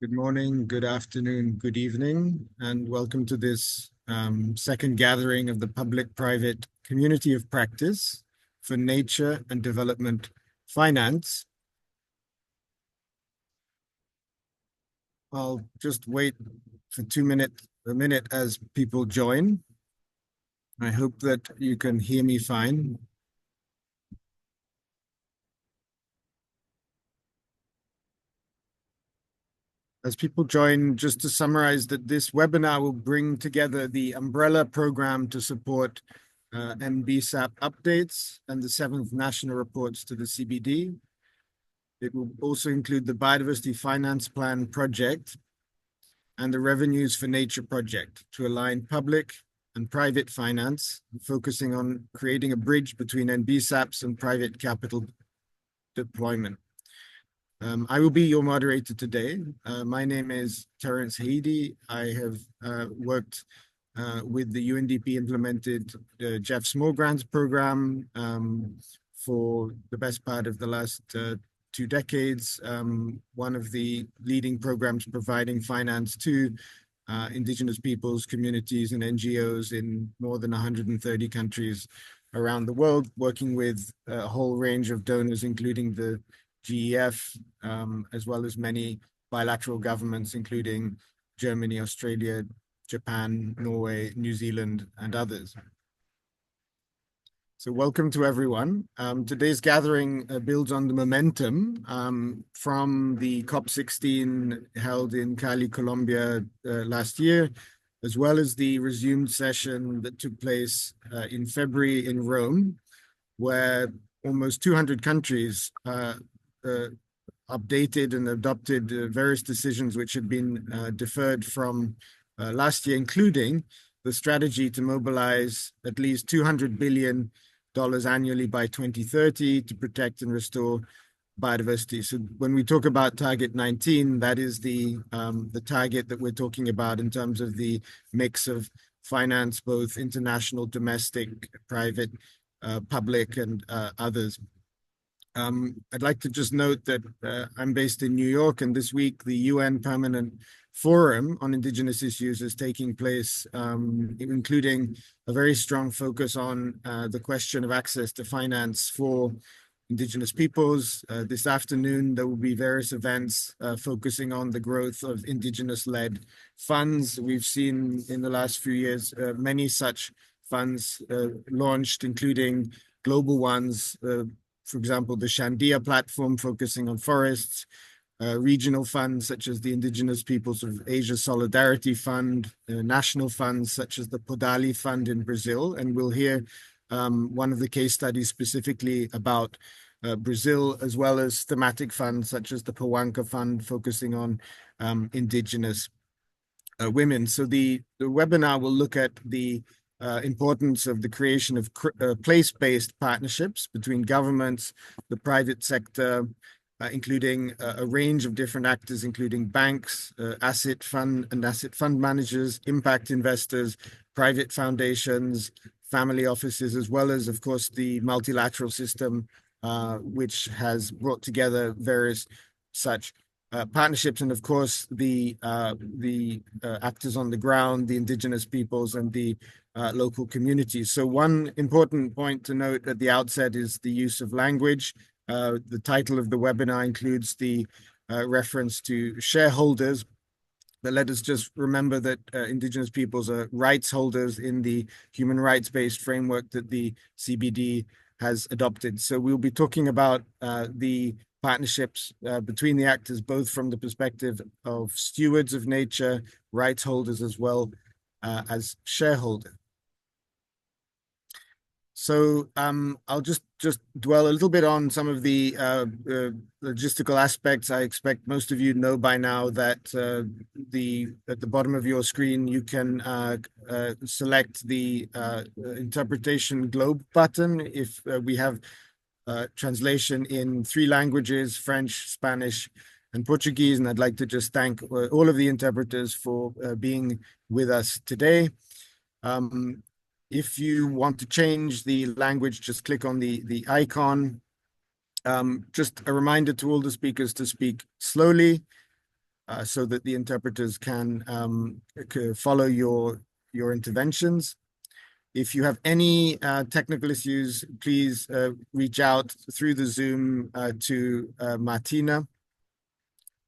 Good morning, good afternoon, good evening, and welcome to this second gathering of the Public-Private Community of Practice for Nature and Development Finance. I'll just wait for a minute as people join. I hope that you can hear me fine. As people join, just to summarize that this webinar will bring together the umbrella program to support NBSAP updates and the 7th national reports to the CBD. It will also include the Biodiversity Finance Plan project and the Revenues for Nature project to align public and private finance, focusing on creating a bridge between NBSAPs and private capital deployment. I will be your moderator today. My name is Terence Haidi. I have worked with the UNDP implemented GEF Small Grants program for the best part of the last 2 decades. One of the leading programs providing finance to Indigenous peoples, communities, and NGOs in more than 130 countries around the world, working with a whole range of donors, including the GEF, as well as many bilateral governments, including Germany, Australia, Japan, Norway, New Zealand, and others. So welcome to everyone. Today's gathering builds on the momentum from the COP16 held in Cali, Colombia last year, as well as the resumed session that took place in February in Rome, where almost 200 countries updated and adopted various decisions which had been deferred from last year, including the strategy to mobilize at least $200 billion annually by 2030 to protect and restore biodiversity. So when we talk about Target 19, that is the target that we're talking about in terms of the mix of finance, both international, domestic, private, public, and others. I'd like to just note that I'm based in New York, and this week the UN Permanent Forum on Indigenous Issues is taking place, including a very strong focus on the question of access to finance for Indigenous peoples. This afternoon, there will be various events focusing on the growth of Indigenous-led funds. We've seen in the last few years many such funds launched, including global ones, for example, the Shandia platform focusing on forests, regional funds such as the Indigenous Peoples of Asia Solidarity Fund, national funds such as the Podali Fund in Brazil. And we'll hear one of the case studies specifically about Brazil, as well as thematic funds such as the Pawanka Fund focusing on Indigenous women. So the webinar will look at the importance of the creation of place-based partnerships between governments, the private sector, including a range of different actors, including banks, asset fund managers, impact investors, private foundations, family offices, as well as, of course, the multilateral system, which has brought together various such partnerships, and of course the actors on the ground, the Indigenous peoples, and the local communities. So one important point to note at the outset is the use of language. The title of the webinar includes the reference to shareholders, but let us just remember that Indigenous peoples are rights holders in the human rights-based framework that the CBD has adopted. So we'll be talking about the partnerships between the actors, both from the perspective of stewards of nature, rights holders, as well as shareholders. So I'll just dwell a little bit on some of the logistical aspects. I expect most of you know by now that at the bottom of your screen, you can select the interpretation globe button if we have translation in 3 languages, French, Spanish, and Portuguese. And I'd like to just thank all of the interpreters for being with us today. If you want to change the language, just click on the icon. Just a reminder to all the speakers to speak slowly so that the interpreters can follow your interventions. If you have any technical issues, please reach out through the Zoom to Martina.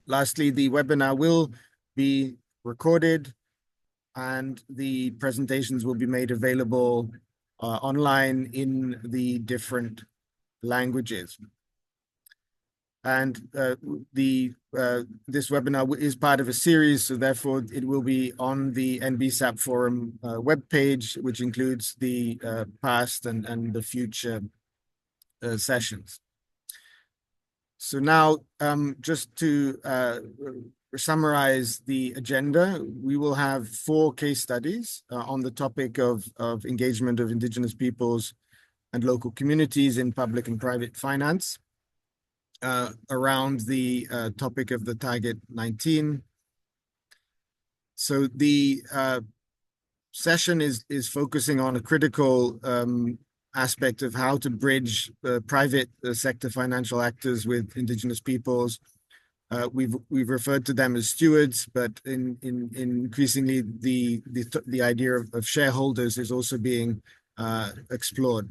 Lastly, the webinar will be recorded and the presentations will be made available online in the different languages. And this webinar is part of a series, so therefore it will be on the NBSAP Forum webpage, which includes the past and the future sessions. So now, just to summarize the agenda, we will have 4 case studies on the topic of engagement of Indigenous peoples and local communities in public and private finance, around the topic of the Target 19. So the session is focusing on a critical aspect of how to bridge private sector financial actors with Indigenous peoples. We've referred to them as stewards, but increasingly the idea of shareholders is also being explored.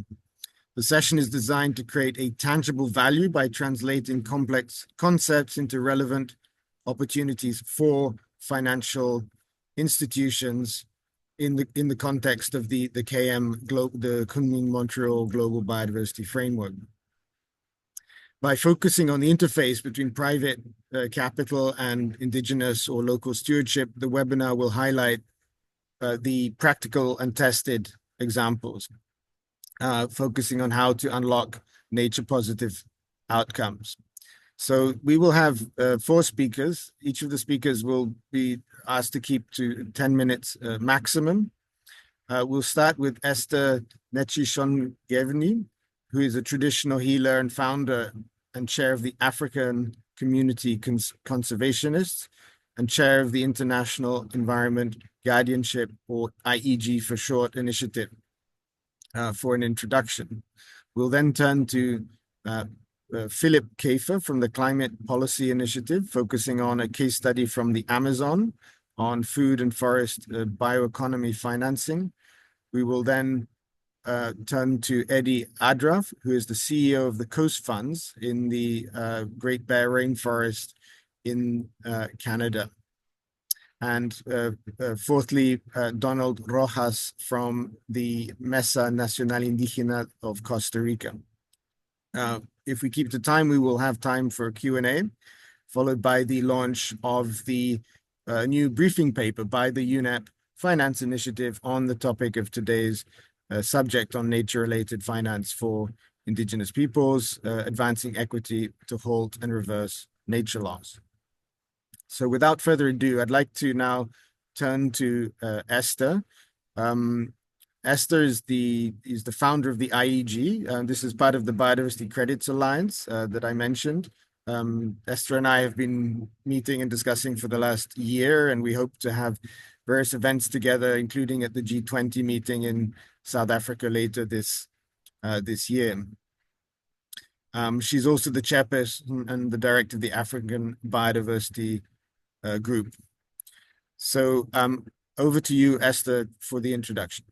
The session is designed to create a tangible value by translating complex concepts into relevant opportunities for financial institutions in the context of the Kunming-Montreal Global Biodiversity Framework. By focusing on the interface between private capital and Indigenous or local stewardship, the webinar will highlight the practical and tested examples, focusing on how to unlock nature-positive outcomes. So we will have 4 speakers. Each of the speakers will be asked to keep to 10 minutes maximum. We'll start with Esther Netchishongevni, who is a traditional healer and founder and chair of the African Community Conservationists and chair of the International Environment Guardianship, or IEG for short, initiative, for an introduction. We'll then turn to Philip Kafer from the Climate Policy Initiative, focusing on a case study from the Amazon on food and forest bioeconomy financing. We will then turn to Eddie Adraf, who is the CEO of the Coast Funds in the Great Bear Rainforest in Canada. And fourthly, Donald Rojas from the Mesa Nacional Indígena of Costa Rica. If we keep to time, we will have time for Q&A, followed by the launch of the new briefing paper by the UNEP Finance Initiative on the topic of today's subject on nature-related finance for Indigenous peoples, advancing equity to halt and reverse nature loss. So without further ado, I'd like to now turn to Esther. Esther is the founder of the IEG. This is part of the Biodiversity Credits Alliance that I mentioned. Esther and I have been meeting and discussing for the last year, and we hope to have various events together, including at the G20 meeting in South Africa later this year. She's also the chairperson and the director of the African Biodiversity Group. So over to you, Esther, for the introduction.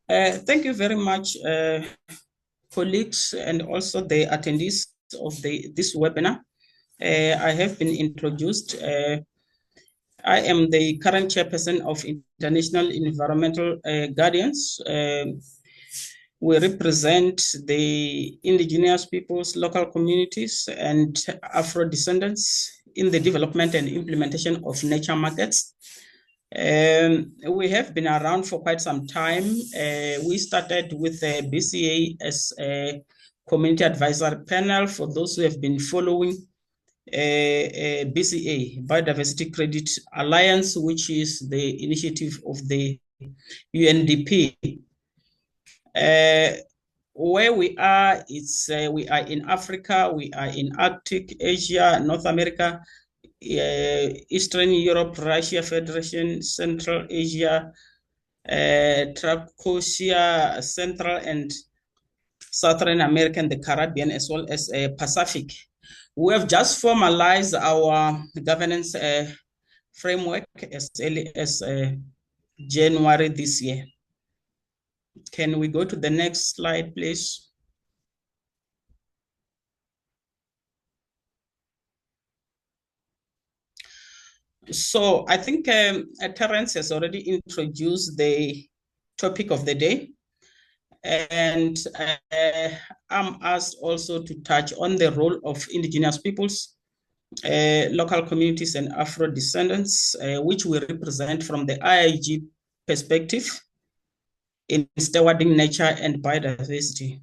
Thank you very much, colleagues, and also the attendees of this webinar. I have been introduced. I am the current chairperson of International Environmental Guardians. We represent the indigenous peoples, local communities, and Afro-descendants in the development and implementation of nature markets. We have been around for quite some time. We started with BCA as a community advisory panel. For those who have been following BCA, Biodiversity Credit Alliance, which is the initiative of the UNDP. Where we are, we are in Africa, we are in Arctic, Asia, North America, Eastern Europe, Russia Federation, Central Asia, Tricosia, Central and Southern America, and the Caribbean, as well as Pacific. We have just formalized our governance framework as early as January this year. Can we go to the next slide, please? So I think Terence has already introduced the topic of the day. And I'm asked also to touch on the role of indigenous peoples, local communities, and Afro-descendants, which we represent from the IIG perspective in stewarding nature and biodiversity.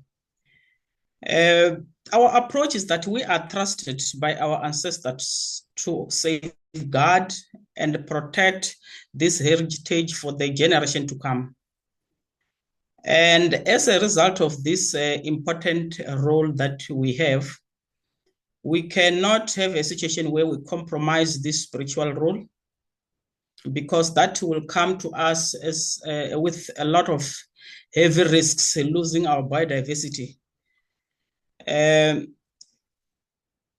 Our approach is that we are trusted by our ancestors to safeguard and protect this heritage for the generation to come. And as a result of this important role that we have, we cannot have a situation where we compromise this spiritual role, because that will come to us as with a lot of heavy risks, losing our biodiversity.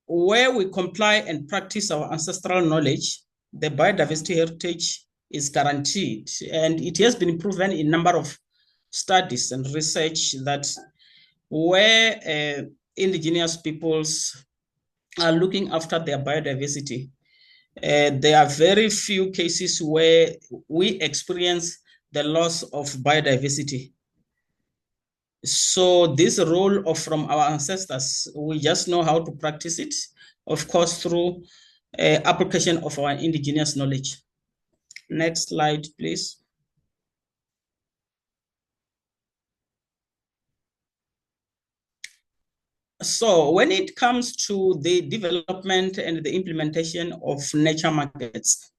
Where we comply and practice our ancestral knowledge, the biodiversity heritage is guaranteed. And it has been proven in a number of studies and research that where indigenous peoples are looking after their biodiversity, there are very few cases where we experience the loss of biodiversity. So this role from our ancestors, we just know how to practice it, of course, through application of our indigenous knowledge. Next slide, please. So when it comes to the development and the implementation of nature markets,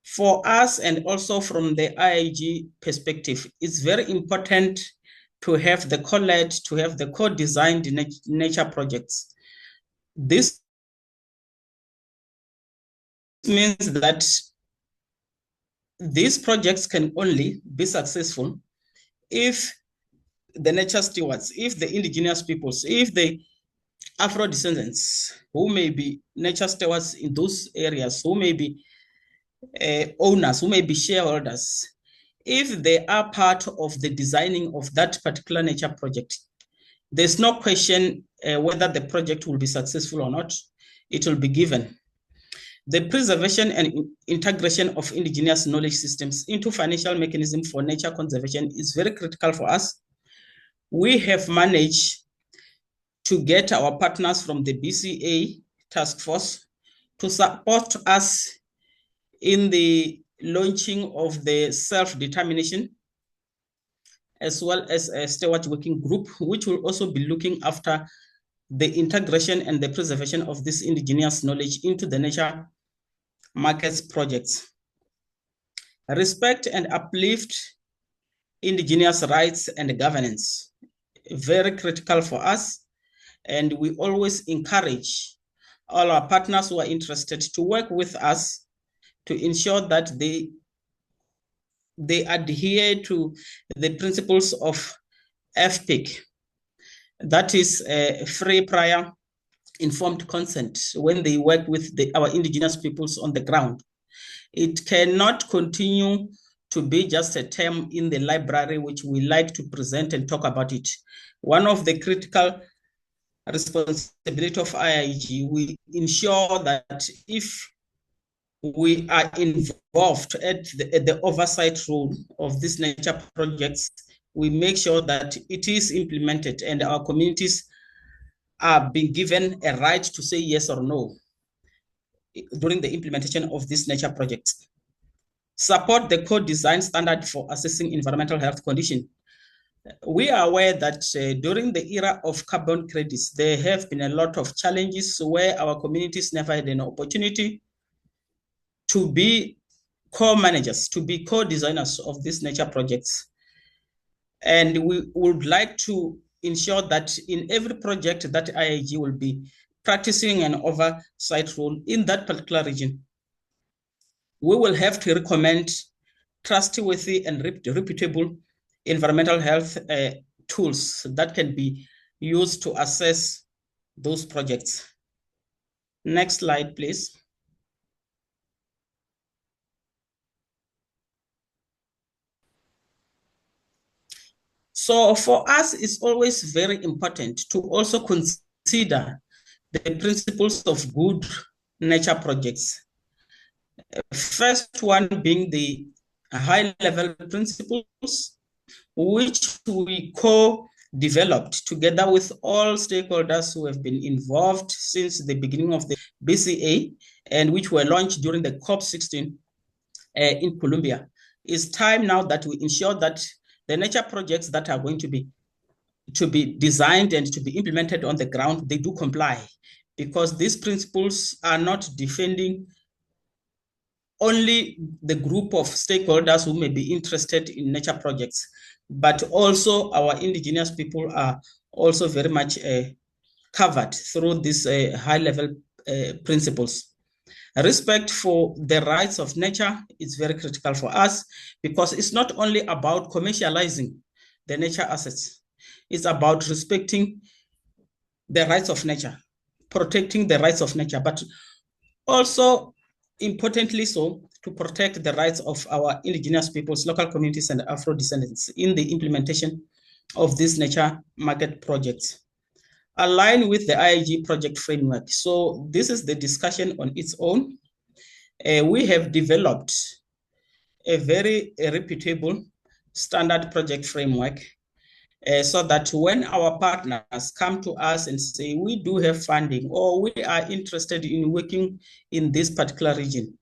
for us and also from the IIG perspective, it's very important to have the co-led, to have the co-designed nature projects. This means that these projects can only be successful if the nature stewards, if the indigenous peoples, if the Afro-descendants who may be nature stewards in those areas, who may be owners, who may be shareholders, if they are part of the designing of that particular nature project, there's no question whether the project will be successful or not. It will be given. The preservation and integration of indigenous knowledge systems into financial mechanism for nature conservation is very critical for us. We have managed to get our partners from the BCA task force to support us in the launching of the self-determination, as well as a steward working group, which will also be looking after the integration and the preservation of this indigenous knowledge into the nature markets projects. Respect and uplift indigenous rights and governance, very critical for us. And we always encourage all our partners who are interested to work with us to ensure that they adhere to the principles of FPIC, that is free, prior, informed consent, when they work with our indigenous peoples on the ground. It cannot continue to be just a term in the library, which we like to present and talk about it. One of the critical responsibility of IIG, we ensure that if we are involved at the oversight role of these nature projects, we make sure that it is implemented and our communities are being given a right to say yes or no during the implementation of these nature projects. Support the co-design standard for assessing environmental health condition. We are aware that during the era of carbon credits, there have been a lot of challenges where our communities never had an opportunity to be co-managers, to be co-designers of these nature projects. And we would like to ensure that in every project that IIG will be practicing an oversight role in that particular region, we will have to recommend trustworthy and reputable environmental health tools that can be used to assess those projects. Next slide, please. So for us, it's always very important to also consider the principles of good nature projects. First one being the high-level principles, which we co-developed together with all stakeholders who have been involved since the beginning of the BCA, and which were launched during the COP16 in Colombia. It's time now that we ensure that the nature projects that are going to be designed and to be implemented on the ground, they do comply, because these principles are not defending only the group of stakeholders who may be interested in nature projects, but also our indigenous people are also very much covered through these high-level principles. Respect for the rights of nature is very critical for us, because it's not only about commercializing the nature assets, it's about respecting the rights of nature, protecting the rights of nature, but also importantly so, to protect the rights of our indigenous peoples, local communities, and Afro descendants in the implementation of these nature market projects, aligned with the IIG project framework. So this is the discussion on its own. We have developed a very reputable standard project framework, so that when our partners come to us and say, we do have funding or we are interested in working in this particular region,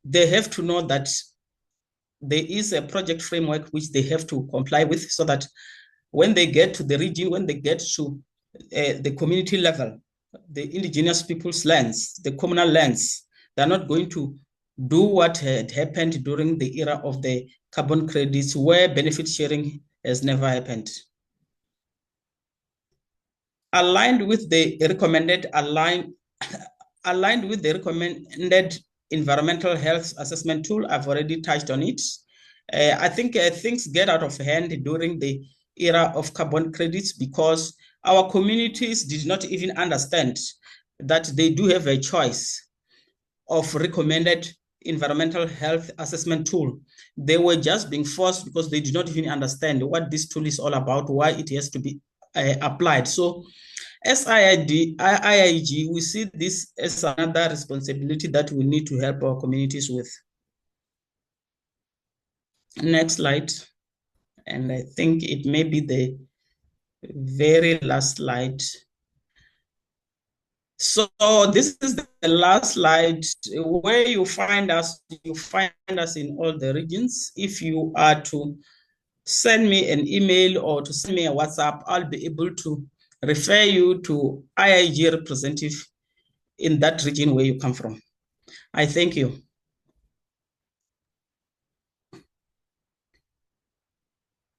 they have to know that there is a project framework which they have to comply with, so that when they get to the region, when they get to the community level, the indigenous people's lands, the communal lands, they're not going to do what had happened during the era of the carbon credits, where benefit sharing has never happened. Aligned with the recommended environmental health assessment tool, I've already touched on it. I think things get out of hand during the era of carbon credits, because our communities did not even understand that they do have a choice of recommended environmental health assessment tool. They were just being forced because they did not even understand what this tool is all about, why it has to be applied. So as IIG, we see this as another responsibility that we need to help our communities with. Next slide. And I think it may be the very last slide. So this is the last slide. Where you find us in all the regions. If you are to send me an email or to send me a WhatsApp, I'll be able to refer you to IIG representative in that region where you come from. I thank you.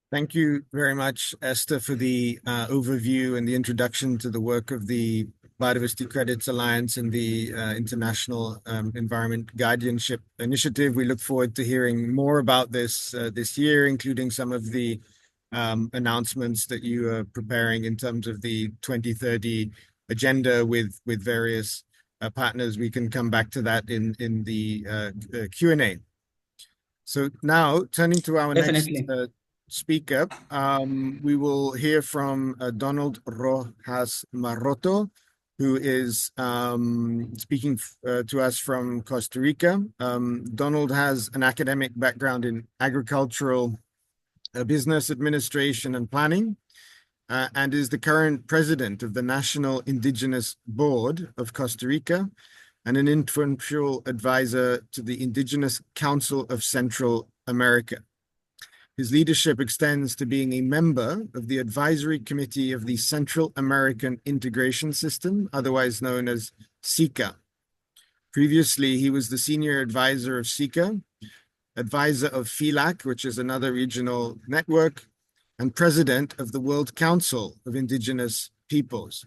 Thank you very much, Esther, for the overview and the introduction to the work of the Biodiversity Credits Alliance and the International Environment Guardianship Initiative. We look forward to hearing more about this this year, including some of the announcements that you are preparing in terms of the 2030 agenda with various partners. We can come back to that in the Q&A. So now, turning to our Definitely. next speaker, we will hear from Donald Rojas Maroto, who is speaking to us from Costa Rica. Donald has an academic background in agricultural business administration and planning, and is the current president of the National Indigenous Board of Costa Rica and an influential advisor to the Indigenous Council of Central America. His leadership extends to being a member of the Advisory Committee of the Central American Integration System, otherwise known as SICA. Previously, he was the senior advisor of SICA, advisor of FILAC, which is another regional network, and president of the World Council of Indigenous Peoples.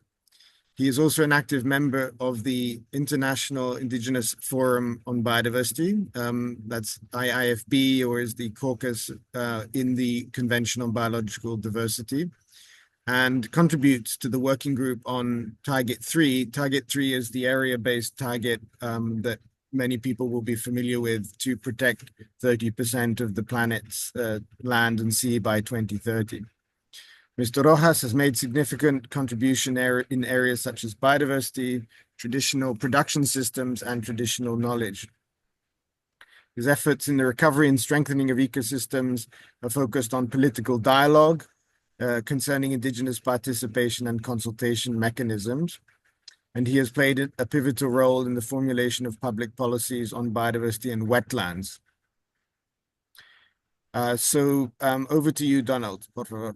He is also an active member of the International Indigenous Forum on Biodiversity, that's IIFB, or is the caucus in the Convention on Biological Diversity. and contributes to the working group on Target 3. Target 3 is the area-based target that many people will be familiar with to protect 30% of the planet's land and sea by 2030. Mr. Rojas has made significant contribution in areas such as biodiversity, traditional production systems, and traditional knowledge. His efforts in the recovery and strengthening of ecosystems are focused on political dialogue concerning indigenous participation and consultation mechanisms. And he has played a pivotal role in the formulation of public policies on biodiversity and wetlands. Over to you, Donald, por favor.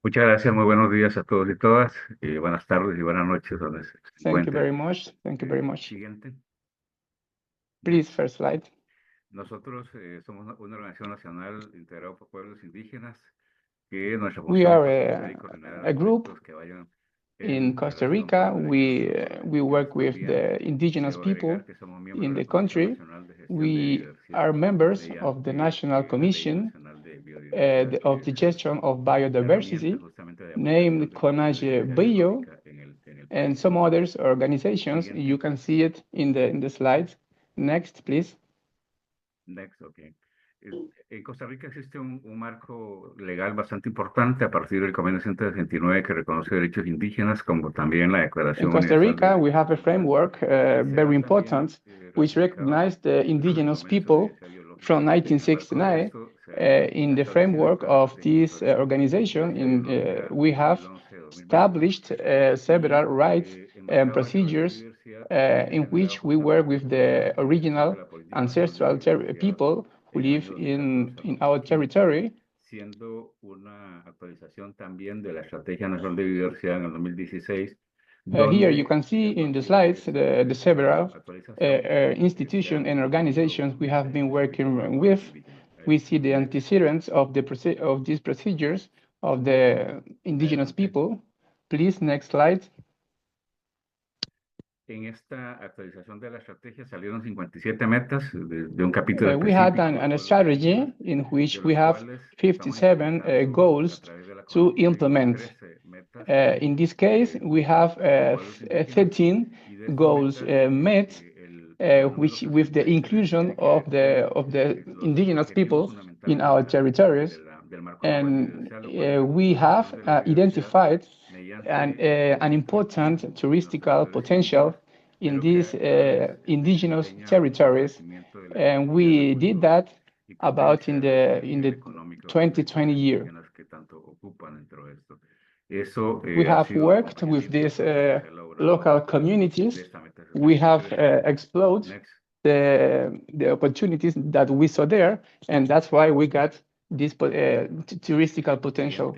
Muchas gracias, muy buenos días a todos y todas, buenas tardes y buenas noches donde se Thank you encuentren. very much. Thank you very much. Siguiente. Please, first slide. Nosotros somos una organización nacional integrada por pueblos indígenas que nuestra We función are es coordinar y coordinar a group aspectos que vayan in Costa relación Rica. con los We derechos we work with también. the indigenous Debo people agregar que somos miembros in de the la Comisión country. Nacional de Gestión de We Biodiversidad are members mediante of the National la Ley Commission Nacional de Biodiversidad, of the que es Gestion of la herramienta Biodiversity, justamente de named aplicación de la CONAGE inteligencia Bio, biológica en el and país. some others organizations. Siguiente. You can see it in the slides. Next, please. Next, okay. En Costa Rica existe un marco legal bastante importante a partir del Convenio 169 que reconoce derechos indígenas, como también la In Declaración Costa Universal Rica, de we have a Derechos Humanos, framework que será very también important, which ratificado recognized the por el indigenous Convenio people sobre Diversidad Biológica. from En el marco de 1969. esto se ha In the establecido framework el Plan of Estratégico this sobre organization, Biológica we have 2011-2020. established several rights and Enmarcado dentro de esta procedures biodiversidad, in se ha which generado we work justamente with un the marco de implementación original de la Política Nacional de ancestral Biodiversidad people who en el live año in 2014 al our 2015, territory. siendo una actualización también de la Estrategia Nacional de Biodiversidad en el 2016, Here you donde can see a in the partir slides de the esta several actualización se institutions han and establecido organizations we have been mecanismos working específicos with. para indígenas. We see the Next. antecedents of these procedures of the indigenous Adelante. people. Please, next slide. En esta actualización de la estrategia salieron 57 metas de un capítulo We had específico de an pueblos strategy indígenas, in de which we los have cuales estamos 57 implementando goals a través de la to CONAGE implement. 13 metas In this case, we have con pueblos indígenas, 13 y de estas goals metas, met, el which número with the 63 inclusion tiene que ver of con the los indigenous objetivos people in our fundamentales territories. del marco global de And biodiversidad, lo cual es la we have conservación de la biodiversidad identified mediante an important turismo en los touristical territorios potential indígenas, in pero que these a la vez indigenous desempeña un territories. fortalecimiento de la And economía, la we did cultura that y about potencia in el the económico de los 2020 territorios year. indígenas que tanto ocupan dentro de esto. Eso We ha have sido el worked with acompañamiento these que se ha logrado local de communities. esta meta We have 63. explored Next. the opportunities that we saw there, and that's why we got this touristical potential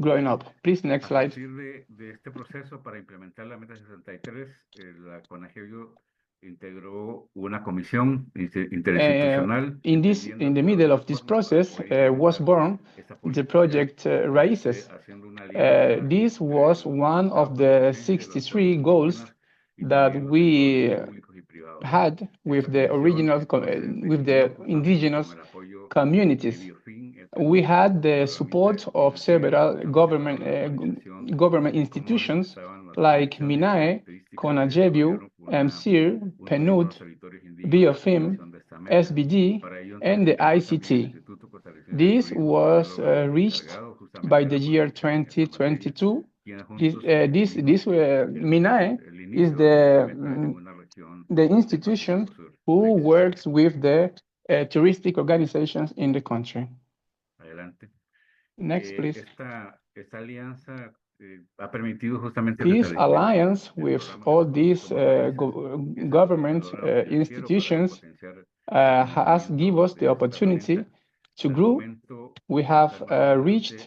growing up. Please, next A slide. partir de este proceso para implementar la meta 63, la CONAGEBIO integró una comisión interinstitucional. In the middle of this process was born the project Raíces. This was one of the 63 goals that we had with the original with the indigenous communities. We had the support of several government institutions like MINAE, CONAGEBIO, MCIR, PNUD, BioFIM, SBD, and the ICT. This was reached by the year 2022. This MINAE is the institution who works with the touristic organizations in the country. Adelante. Next, please. Esta alianza ha permitido justamente This alliance with all these government institutions has given us the opportunity to grow. We have reached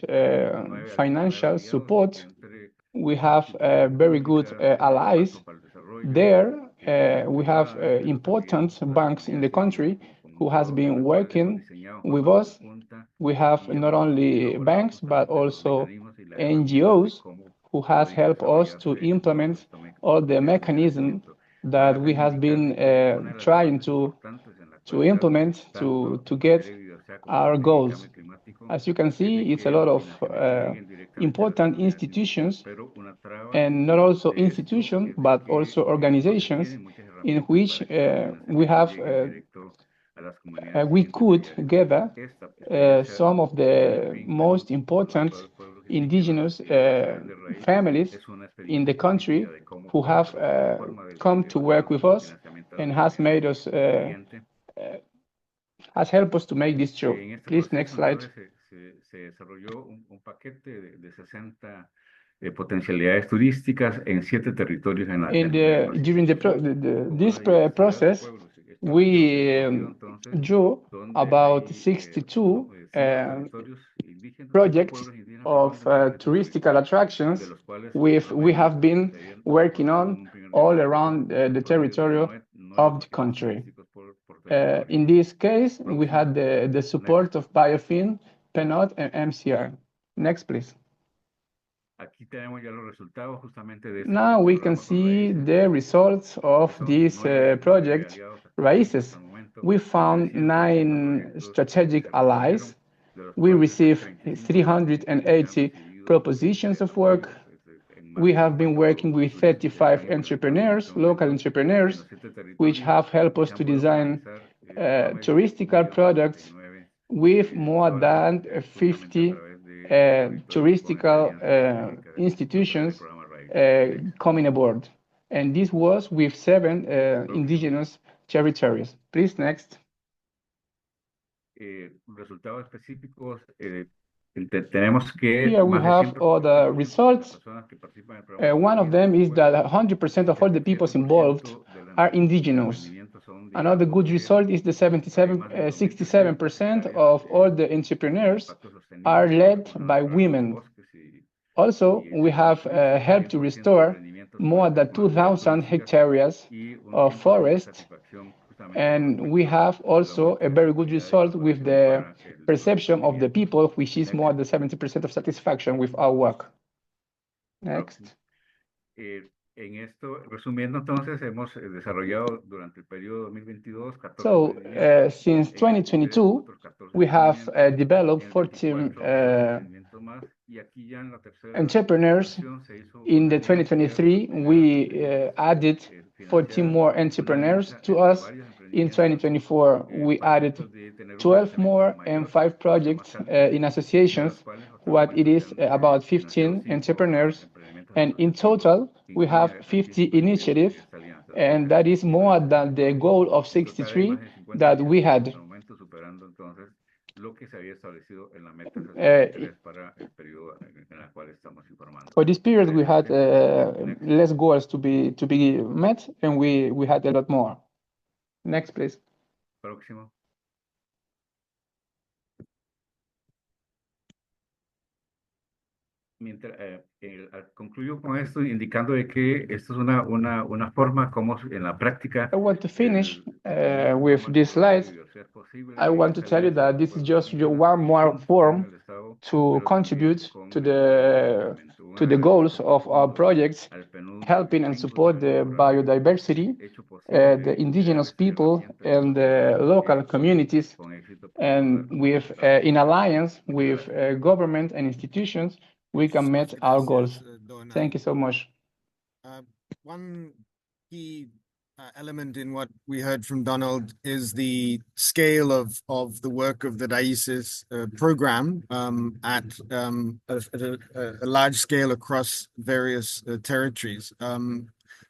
financial support. We have very good allies. There, we have important banks in the country who has been working with us. We have not only banks, but also NGOs who has helped us to implement all the mechanisms that we have been trying to implement to get our goals. As you can see, it's a lot of important institutions, and not also institutions, but also organizations in which we could gather some of the most important indigenous families in the country who have come to work with us and has made us has helped us to make this show. Please, next slide. Se desarrolló un paquete de 60 potencialidades turísticas en 7 territorios during this process, we drew about 62 projects of touristical attractions we have been working on all around the territory of the country. In this case, we had the support of Biofin, PNOD, and MCR. Next, please. Now we can see the results of this project, Raíces. We found 9 strategic allies. We received 380 propositions of work. We have been working with 35 entrepreneurs, local entrepreneurs, which have helped us to design touristical products with more than 50 touristical institutions coming aboard. And this was with 7 indigenous territories. Please, next. Here we have all the results. One of them is that 100% of all the people involved are indigenous. Another good result is the 67% of all the entrepreneurs are led by women. Also, we have helped to restore more than 2,000 hectares of forest, and we have also a very good result with the perception of the people, which is more than 70% of satisfaction with our work. Next. So, since 2022, we have developed 14 entrepreneurs. In the 2023, we added 14 more entrepreneurs to us. In 2024, we added 12 more and 5 projects in associations, what it is about 15 entrepreneurs. And in total, we have 50 initiatives, and that is more than the goal of 63 that we had. For this period, we had less goals to be met, and we had a lot more. Next, please. Próximo. Concluyo con esto indicando de que esto es una forma como en la práctica. I want to finish with this slide. I want to tell you that this is just one more form to contribute to the goals of our projects, helping and support the biodiversity, the indigenous people, and the local communities, and with in alliance with government and institutions, we can meet our goals. Thank you so much. One key element in what we heard from Donald is the scale of the work of the Raíces program at a large scale across various territories.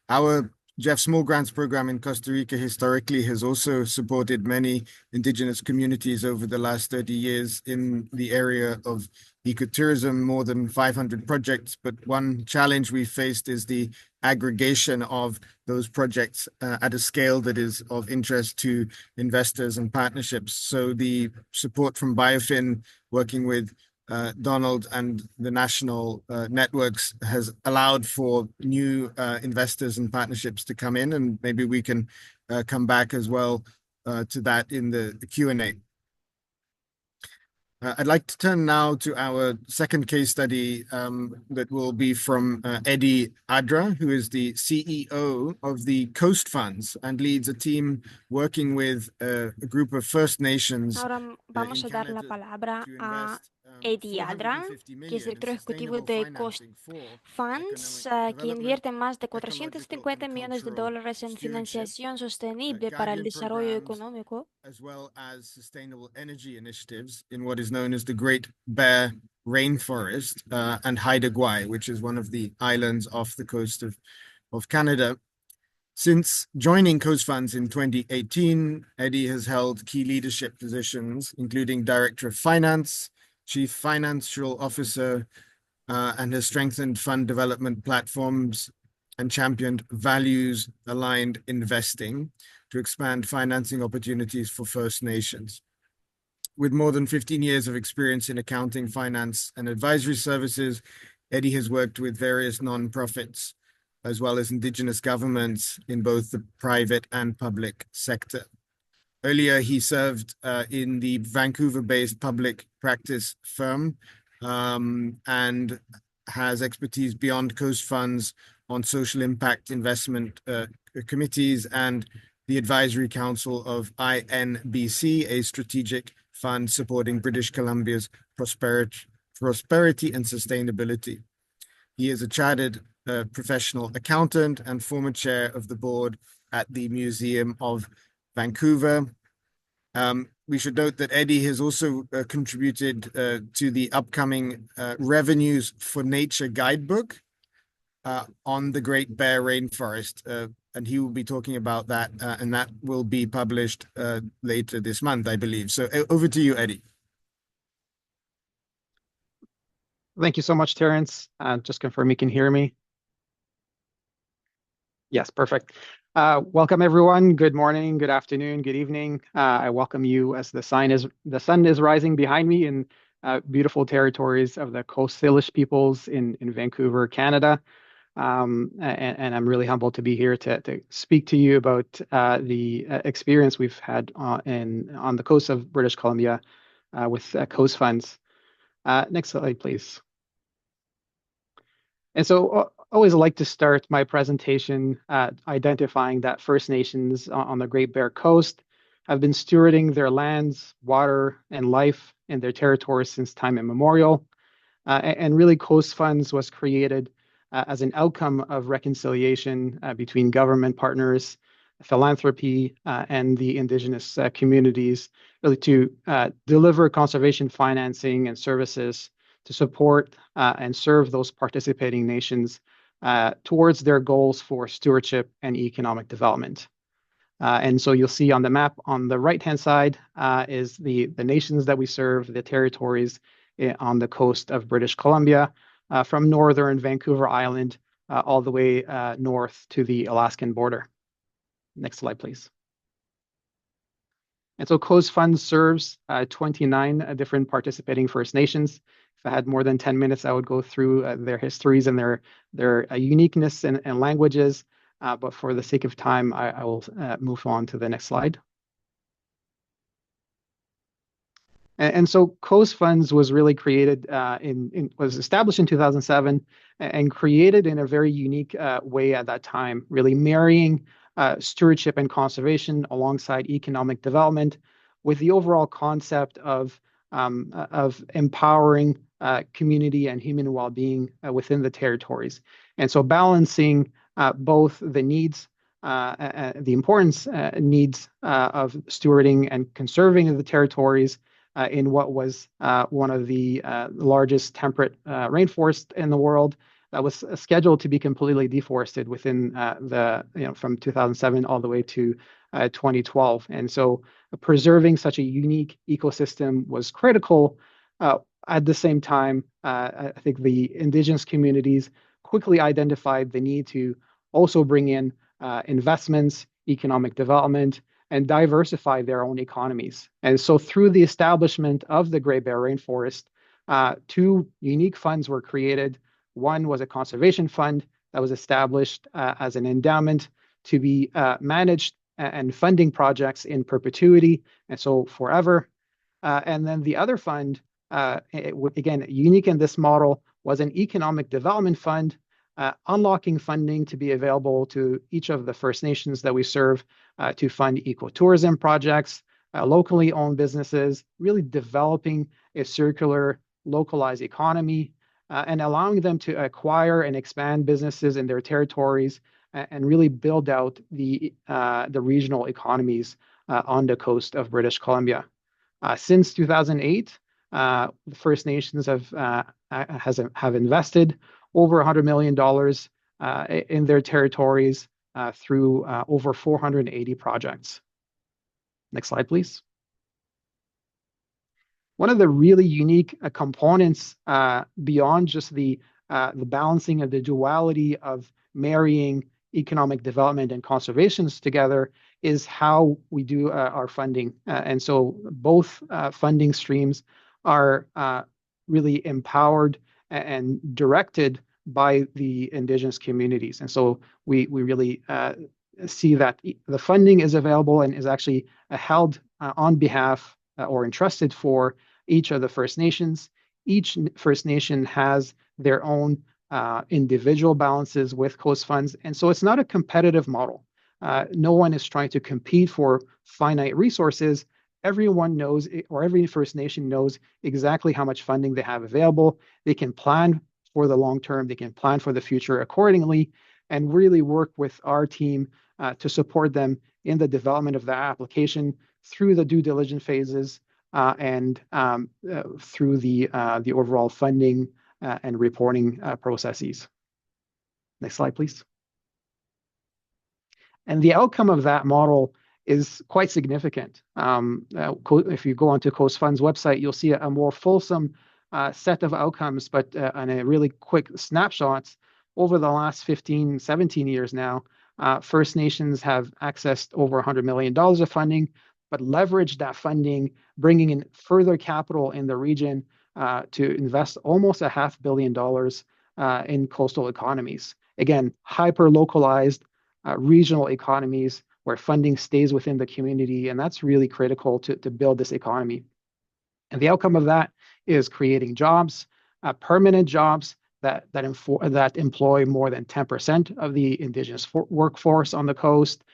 Our GEF Small Grants program in Costa Rica historically has also supported many indigenous communities over the last 30 years in the area of ecotourism, more than 500 projects. But one challenge we faced is the aggregation of those projects at a scale that is of interest to investors and partnerships. So the support from Biofin, working with Donald and the national networks, has allowed for new investors and partnerships to come in, and maybe we can come back as well to that in the Q&A. I'd like to turn now to our second case study that will be from Eddie Adra, who is the CEO of the Coast Funds and leads a team working with a group of First Nations Ahora vamos in a dar la Canada palabra to a invest Eddie Adran, 450 que es million in director ejecutivo sustainable de Coast financing for Funds, economic que development, invierte más de ecological 450 and millones de cultural dólares en stewardship, financiación sostenible para el guardian desarrollo programs, económico, as well as sustainable energy initiatives in what is known as the Great Bear Rainforest and Haida Gwaii, which is one of the islands off the coast of Canada. Since joining Coast Funds in 2018, Eddie has held key leadership positions, including Director of Finance, Chief Financial Officer, and has strengthened fund development platforms and championed values-aligned investing to expand financing opportunities for First Nations. With more than 15 years of experience in accounting, finance, and advisory services, Eddie has worked with various nonprofits, as well as Indigenous governments in both the private and public sector. Earlier, he served in the Vancouver-based public practice firm and has expertise beyond Coast Funds on social impact investment committees and the advisory council of INBC, a strategic fund supporting British Columbia's prosperity and sustainability. He is a chartered professional accountant and former chair of the board at the Museum of Vancouver. We should note that Eddie has also contributed to the upcoming Revenues for Nature guidebook on the Great Bear Rainforest. And he will be talking about that, and that will be published later this month, I believe. So over to you, Eddie. Thank you so much, Terence. Just confirm you can hear me. Yes, perfect. Welcome everyone. Good morning, good afternoon, good evening. I welcome you as the sun is rising behind me in beautiful territories of the Coast Salish peoples in Vancouver, Canada. And I'm really humbled to be here to speak to you about the experience we've had on the coast of British Columbia with Coast Funds. Next slide, please. And so I always like to start my presentation identifying that First Nations on the Great Bear Coast have been stewarding their lands, water, and life in their territories since time immemorial. And really, Coast Funds was created as an outcome of reconciliation between government partners, philanthropy, and the Indigenous communities, really to deliver conservation financing and services to support and serve those participating nations towards their goals for stewardship and economic development. And so you'll see on the map on the right-hand side is the nations that we serve, the territories on the coast of British Columbia, from northern Vancouver Island all the way north to the Alaskan border. Next slide, please. And so Coast Funds serves 29 different participating First Nations. If I had more than 10 minutes, I would go through their histories and their uniqueness and languages. But for the sake of time, I will move on to the next slide. And so Coast Funds was really created was established in 2007 and created in a very unique way at that time, really marrying stewardship and conservation alongside economic development with the overall concept of empowering community and human well-being within the territories. And so balancing both the needs, the importance needs of stewarding and conserving the territories in what was one of the largest temperate rainforests in the world that was scheduled to be completely deforested within from 2007 all the way to 2012. And so preserving such a unique ecosystem was critical. At the same time, I think the Indigenous communities quickly identified the need to also bring in investments, economic development, and diversify their own economies. And so through the establishment of the Great Bear Rainforest, two unique funds were created. One was a conservation fund that was established as an endowment to be managed and funding projects in perpetuity, and so forever. And then the other fund again, unique in this model was an economic development fund, unlocking funding to be available to each of the First Nations that we serve to fund ecotourism projects, locally owned businesses, really developing a circular, localized economy, and allowing them to acquire and expand businesses in their territories and really build out the regional economies on the coast of British Columbia. Since 2008, the First Nations have invested over $100 million in their territories through over 480 projects. Next slide, please. One of the really unique components beyond just the balancing of the duality of marrying economic development and conservations together is how we do our funding. And so both funding streams are really empowered and directed by the Indigenous communities. And so we really see that the funding is available and is actually held on behalf or entrusted for each of the First Nations. Each First Nation has their own individual balances with coast funds. And so it's not a competitive model. No one is trying to compete for finite resources. Everyone knows, or every First Nation knows exactly how much funding they have available. They can plan for the long term. They can plan for the future accordingly and really work with our team to support them in the development of that application through the due diligence phases and through the overall funding and reporting processes. Next slide, please. And the outcome of that model is quite significant. If you go onto Coast Fund's website, you'll see a more fulsome set of outcomes, but on a really quick snapshots over the last 15, 17 years now, First Nations have accessed over $100 million of funding, but leveraged that funding, bringing in further capital in the region to invest almost $500 million in coastal economies. Again, hyper-localized regional economies where funding stays within the community, and that's really critical to build this economy. And the outcome of that is creating jobs, permanent jobs that employ more than 10% of the Indigenous workforce on the coast,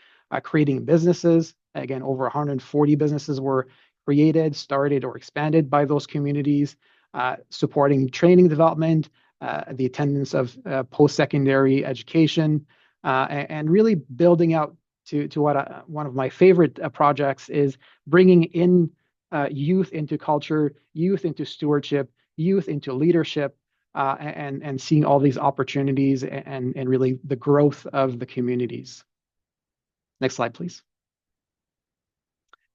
creating businesses. Again, over 140 businesses were created, started, or expanded by those communities, supporting training development, the attendance of post-secondary education, and really building out to what one of my favorite projects is bringing in youth into culture, youth into stewardship, youth into leadership, and seeing all these opportunities and really the growth of the communities. Next slide, please.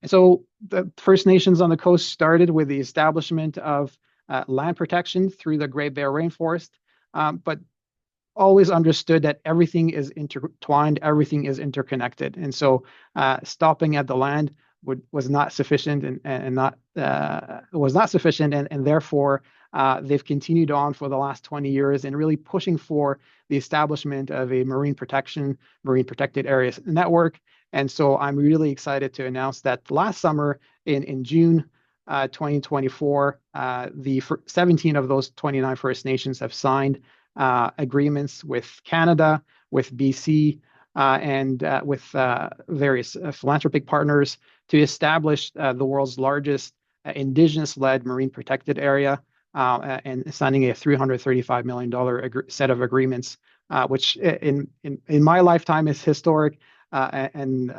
And so the First Nations on the coast started with the establishment of land protection through the Great Bear Rainforest, but always understood that everything is intertwined, everything is interconnected. And so stopping at the land was not sufficient and therefore they've continued on for the last 20 years and really pushing for the establishment of a marine protected areas network. And so I'm really excited to announce that last summer in June 2024, 17 of those 29 First Nations have signed agreements with Canada, with BC, and with various philanthropic partners to establish the world's largest Indigenous-led marine protected area and signing a $335 million set of agreements, which in my lifetime is historic. And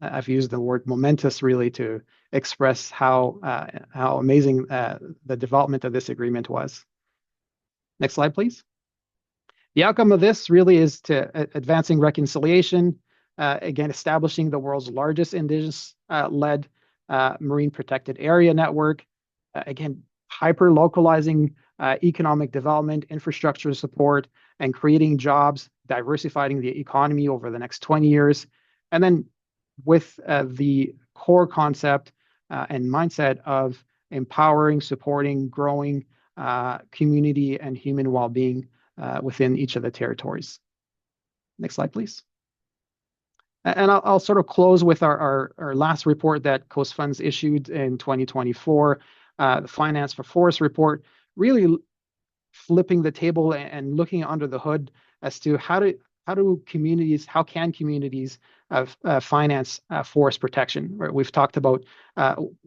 I've used the word momentous really to express how amazing the development of this agreement was. Next slide, please. The outcome of this really is to advancing reconciliation, again, establishing the world's largest Indigenous-led marine protected area network, again, hyper-localizing economic development, infrastructure support, and creating jobs, diversifying the economy over the next 20 years. And then with the core concept and mindset of empowering, supporting, growing community and human well-being within each of the territories. Next slide, please. And I'll sort of close with our last report that Coast Funds issued in 2024, the Finance for Forest report, really flipping the table and looking under the hood as to how can communities finance forest protection. Right? We've talked about,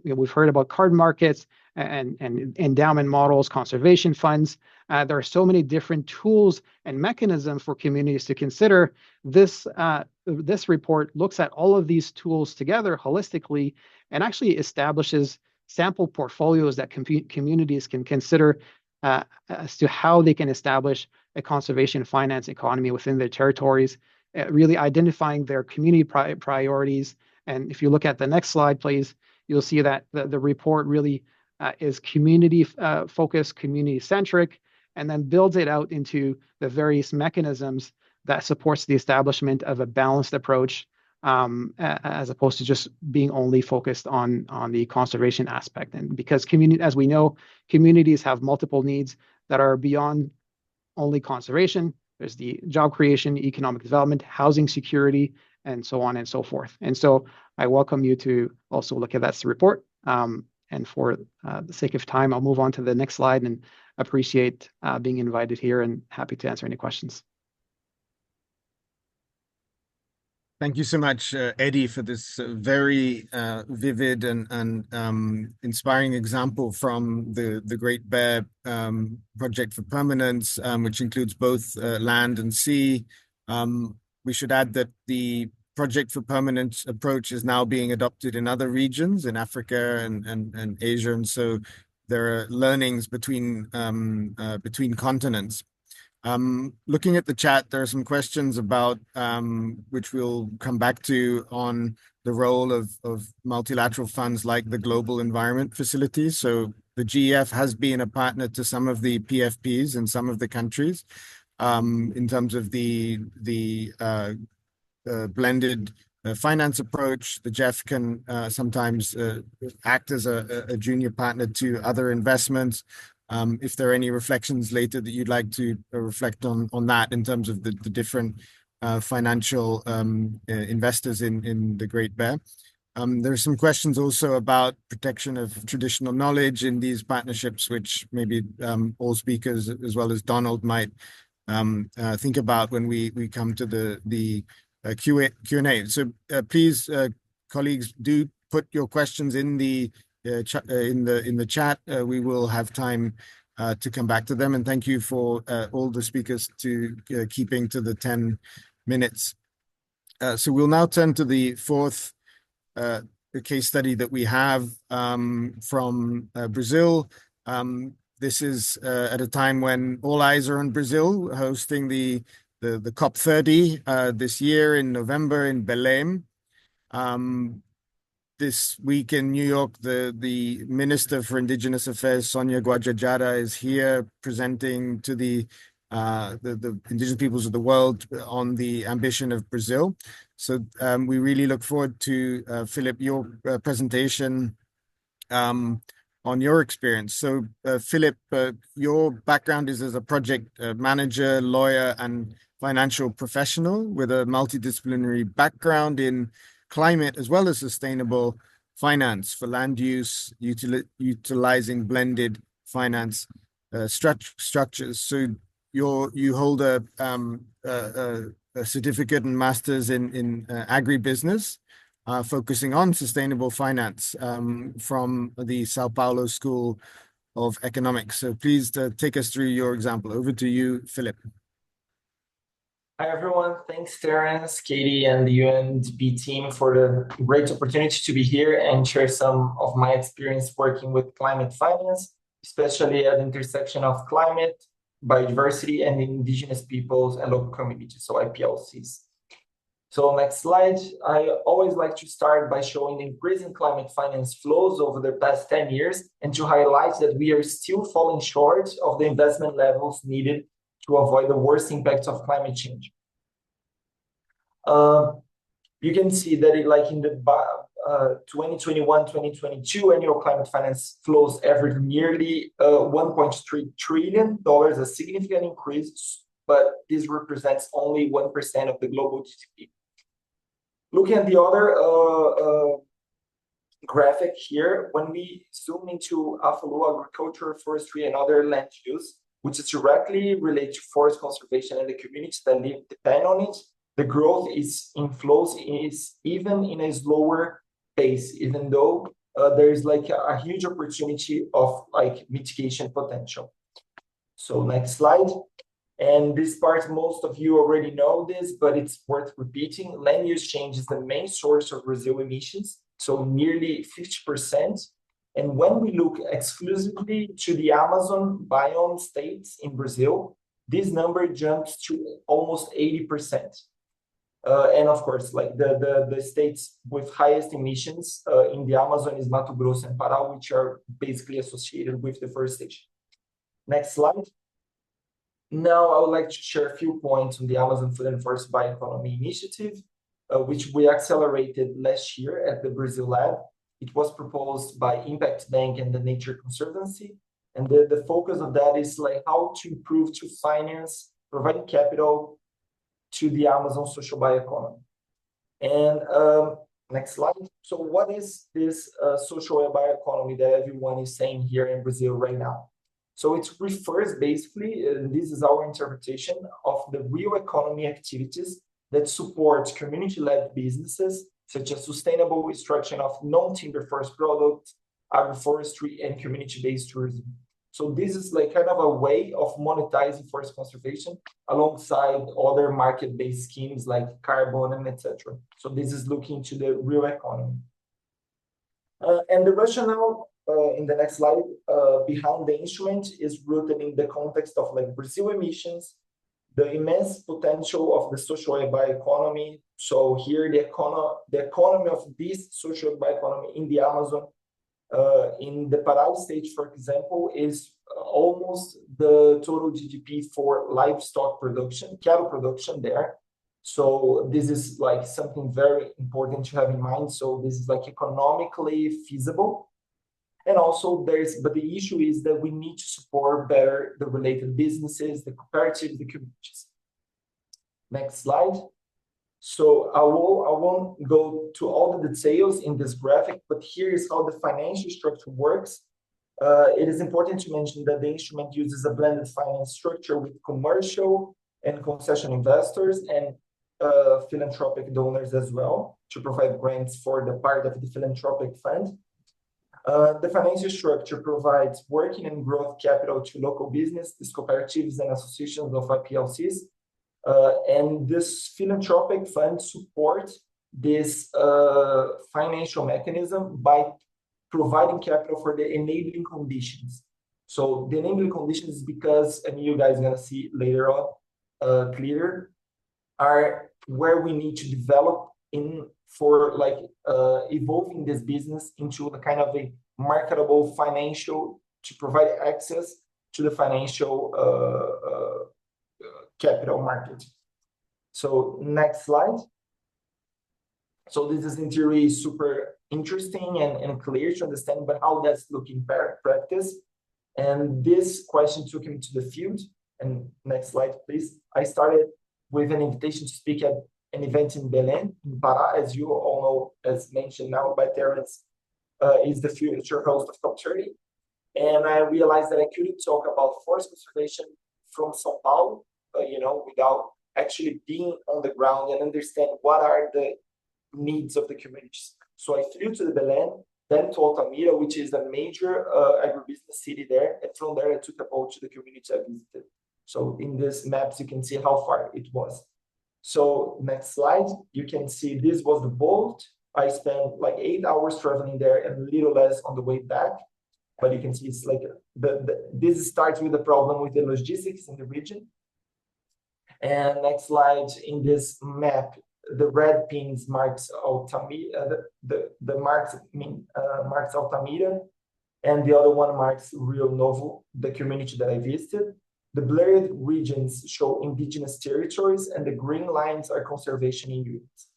we've heard about carbon markets and endowment models, conservation funds. There are so many different tools and mechanisms for communities to consider. This report looks at all of these tools together holistically and actually establishes sample portfolios that communities can consider as to how they can establish a conservation finance economy within their territories, really identifying their community priorities. And if you look at the next slide, please, you'll see that the report really is community focused, community centric, and then builds it out into the various mechanisms that supports the establishment of a balanced approach, as opposed to just being only focused on the conservation aspect. And because as we know, communities have multiple needs that are beyond only conservation. There's the job creation, economic development, housing security, and so on and so forth. And so I welcome you to also look at that report. And for the sake of time, I'll move on to the next slide and appreciate being invited here and happy to answer any questions. Thank you so much, Eddie, for this very vivid and inspiring example from the Great Bear Project for Permanence, which includes both land and sea. We should add that the Project for Permanence approach is now being adopted in other regions in Africa and Asia, and so there are learnings between continents. Looking at the chat, there are some questions about which we'll come back to on the role of multilateral funds like the Global Environment Facility. So the GEF has been a partner to some of the PFPs in some of the countries in terms of the blended finance approach. The GEF can sometimes act as a junior partner to other investments. If there are any reflections later that you'd like to reflect on that in terms of the different financial investors in the Great Bear. There are some questions also about protection of traditional knowledge in these partnerships, which maybe all speakers, as well as Donald, might think about when we come to the Q&A. So please, colleagues, do put your questions in the chat. We will have time to come back to them, and thank you for all the speakers to keeping to the 10 minutes. So we'll now turn to the fourth case study that we have from Brazil. This is at a time when all eyes are on Brazil, hosting the COP30 this year in November in Belém. This week in New York, the Minister for Indigenous Affairs, Sonia Guajajara, is here presenting to the indigenous peoples of the world on the ambition of Brazil. So we really look forward to, Philip, your presentation on your experience. So Philip, your background is as a project manager, lawyer, and financial professional with a multidisciplinary background in climate as well as sustainable finance for land use, utilizing blended finance structures. So you hold a certificate and master's in agribusiness, focusing on sustainable finance from the Sao Paulo School of Economics. So please take us through your example. Over to you, Philip. Hi, everyone. Thanks, Terence, Katie, and the UNDP team for the great opportunity to be here and share some of my experience working with climate finance, especially at the intersection of climate, biodiversity, and indigenous peoples and local communities, so IPLCs. So next slide. I always like to start by showing the increase in climate finance flows over the past 10 years and to highlight that we are still falling short of the investment levels needed to avoid the worst impacts of climate change. You can see that in the 2021-2022 annual climate finance flows averaged nearly $1.3 trillion, a significant increase, but this represents only 1% of the global GDP. Looking at the other graphic here, when we zoom into Afalu agriculture, forestry, and other land use, which is directly related to forest conservation and the communities that depend on it, the growth in flows is even in a slower pace, even though there is like a huge opportunity of like mitigation potential. So next slide. And this part, most of you already know this, but it's worth repeating. Land use change is the main source of Brazil emissions, so nearly 50%. And when we look exclusively to the Amazon biome states in Brazil, this number jumps to almost 80%. And of course, like the states with highest emissions in the Amazon is Mato Grosso and Pará, which are basically associated with deforestation. Next slide. Now, I would like to share a few points on the Amazon Food and Forest Bioeconomy Initiative, which we accelerated last year at the Brazil Lab. It was proposed by Impact Bank and the Nature Conservancy. And the focus of that is like how to improve to finance, providing capital to the Amazon social bioeconomy. And next slide. So what is this social bioeconomy that everyone is saying here in Brazil right now? So it refers basically, and this is our interpretation, of the real economy activities that support community-led businesses, such as sustainable extraction of non-timber forest products, agroforestry, and community-based tourism. So this is like kind of a way of monetizing forest conservation alongside other market-based schemes like carbon and etc. So this is looking to the real economy. And the rationale in the next slide behind the instrument is rooted in the context of like Brazil emissions, the immense potential of the social bioeconomy. So here the economy of this social bioeconomy in the Amazon, in the Pará state, for example, is almost the total GDP for livestock production, cattle production there. So this is like something very important to have in mind. So this is like economically feasible. And also but the issue is that we need to support better the related businesses, the cooperatives, the communities. Next slide. So I won't go to all the details in this graphic, but here is how the financial structure works. It is important to mention that the instrument uses a blended finance structure with commercial and concession investors and philanthropic donors as well to provide grants for the part of the philanthropic fund. The financial structure provides working and growth capital to local businesses, cooperatives, and associations of IPLCs. And this philanthropic fund supports this financial mechanism by providing capital for the enabling conditions. So the enabling conditions is because, and you guys are going to see later on clearer, are where we need to develop for like evolving this business into a kind of a marketable financial to provide access to the financial capital market. So next slide. So this is in theory super interesting and clear to understand, but how that's looking practice. And this question took me to the field. And next slide, please. I started with an invitation to speak at an event in Belém, in Pará, as you all know, as mentioned now by Terence, is the future host of COP30. And I realized that I couldn't talk about forest conservation from São Paulo, without actually being on the ground and understand what are the needs of the communities. So I flew to the Belém, then to Altamira, which is a major agribusiness city there. And from there, I took a boat to the community I visited. So in this maps, you can see how far it was. So next slide, you can see this was the boat. I spent like 8 hours traveling there and a little less on the way back. But you can see it's like this starts with the problem with the logistics in the region. And next slide, in this map, the red pins marks Altamira, the marks marks Altamira, and the other one marks Rio Novo, the community that I visited. The blurred regions show indigenous territories, and the green lines are conservation units.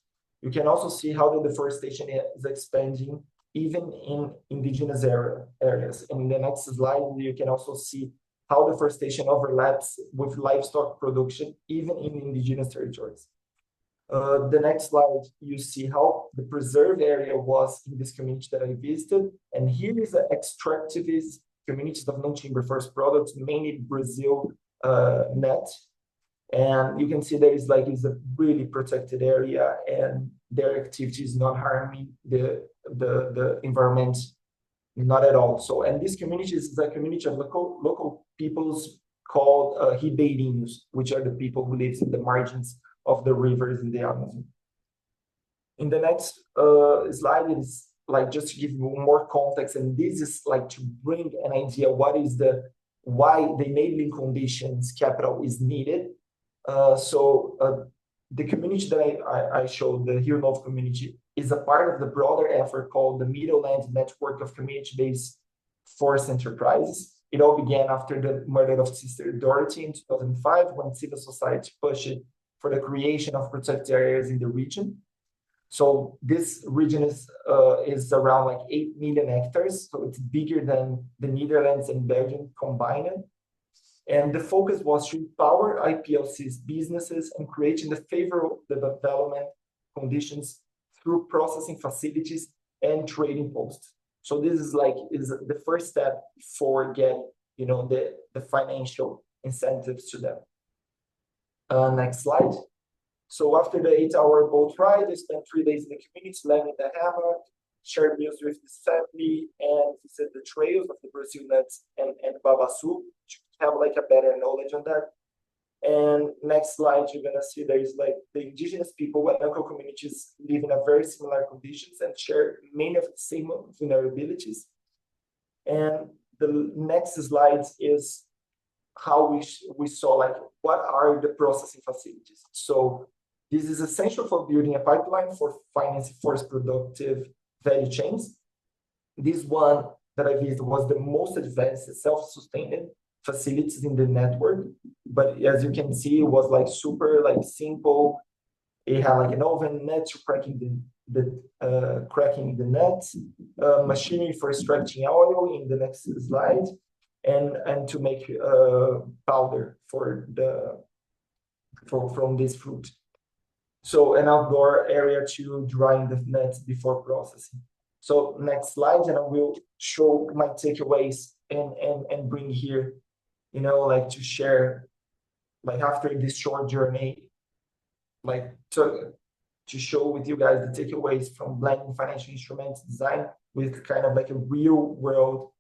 You can also see how the deforestation is expanding even in indigenous areas. And in the next slide, you can also see how deforestation overlaps with livestock production, even in indigenous territories. The next slide, you see how the preserved area was in this community that I visited. And here is the extractivist communities of non-timber forest products, mainly Brazil net. And you can see there is like, it's a really protected area and their activity is not harming the environment, not at all. So, and this community is a community of local peoples called Ribeirinhos, which are the people who live in the margins of the rivers in the Amazon. In the next slide, it is like just to give you more context, and this is like to bring an idea why the enabling conditions capital is needed. The community that I showed, the Rio Novo community, is a part of the broader effort called the Middleland Network of Community-Based Forest Enterprises. It all began after the murder of Sister Dorothy in 2005, when civil society pushed for the creation of protected areas in the region. So this region is around like 8 million hectares, so it's bigger than the Netherlands and Belgium combined. And the focus was to empower IPLC's businesses and creating the favorable development conditions through processing facilities and trading posts. So this is the first step for getting, the financial incentives to them. Next slide. So after the 8-hour boat ride, I spent 3 days in the community, living in the hammock, shared meals with this family, and visited the trails of the Brazil nuts and Babaçu to have like a better knowledge on that. And next slide, you're gonna see there's like the indigenous people and local communities live in a very similar conditions and share many of the same vulnerabilities. And the next slide is how we saw like what are the processing facilities. So this is essential for building a pipeline for financing forest productive value chains. This one that I visited was the most advanced self-sustained facilities in the network, but as you can see, it was like super like simple. It had like an oven, net to cracking the nuts, machinery for extracting oil in the next slide, and to make powder from this fruit. So an outdoor area to drying the nuts before processing. So next slide, and I will show my takeaways and bring here, like to share, like after this short journey, like to show with you guys the takeaways from blending financial instruments design with kind of like a real world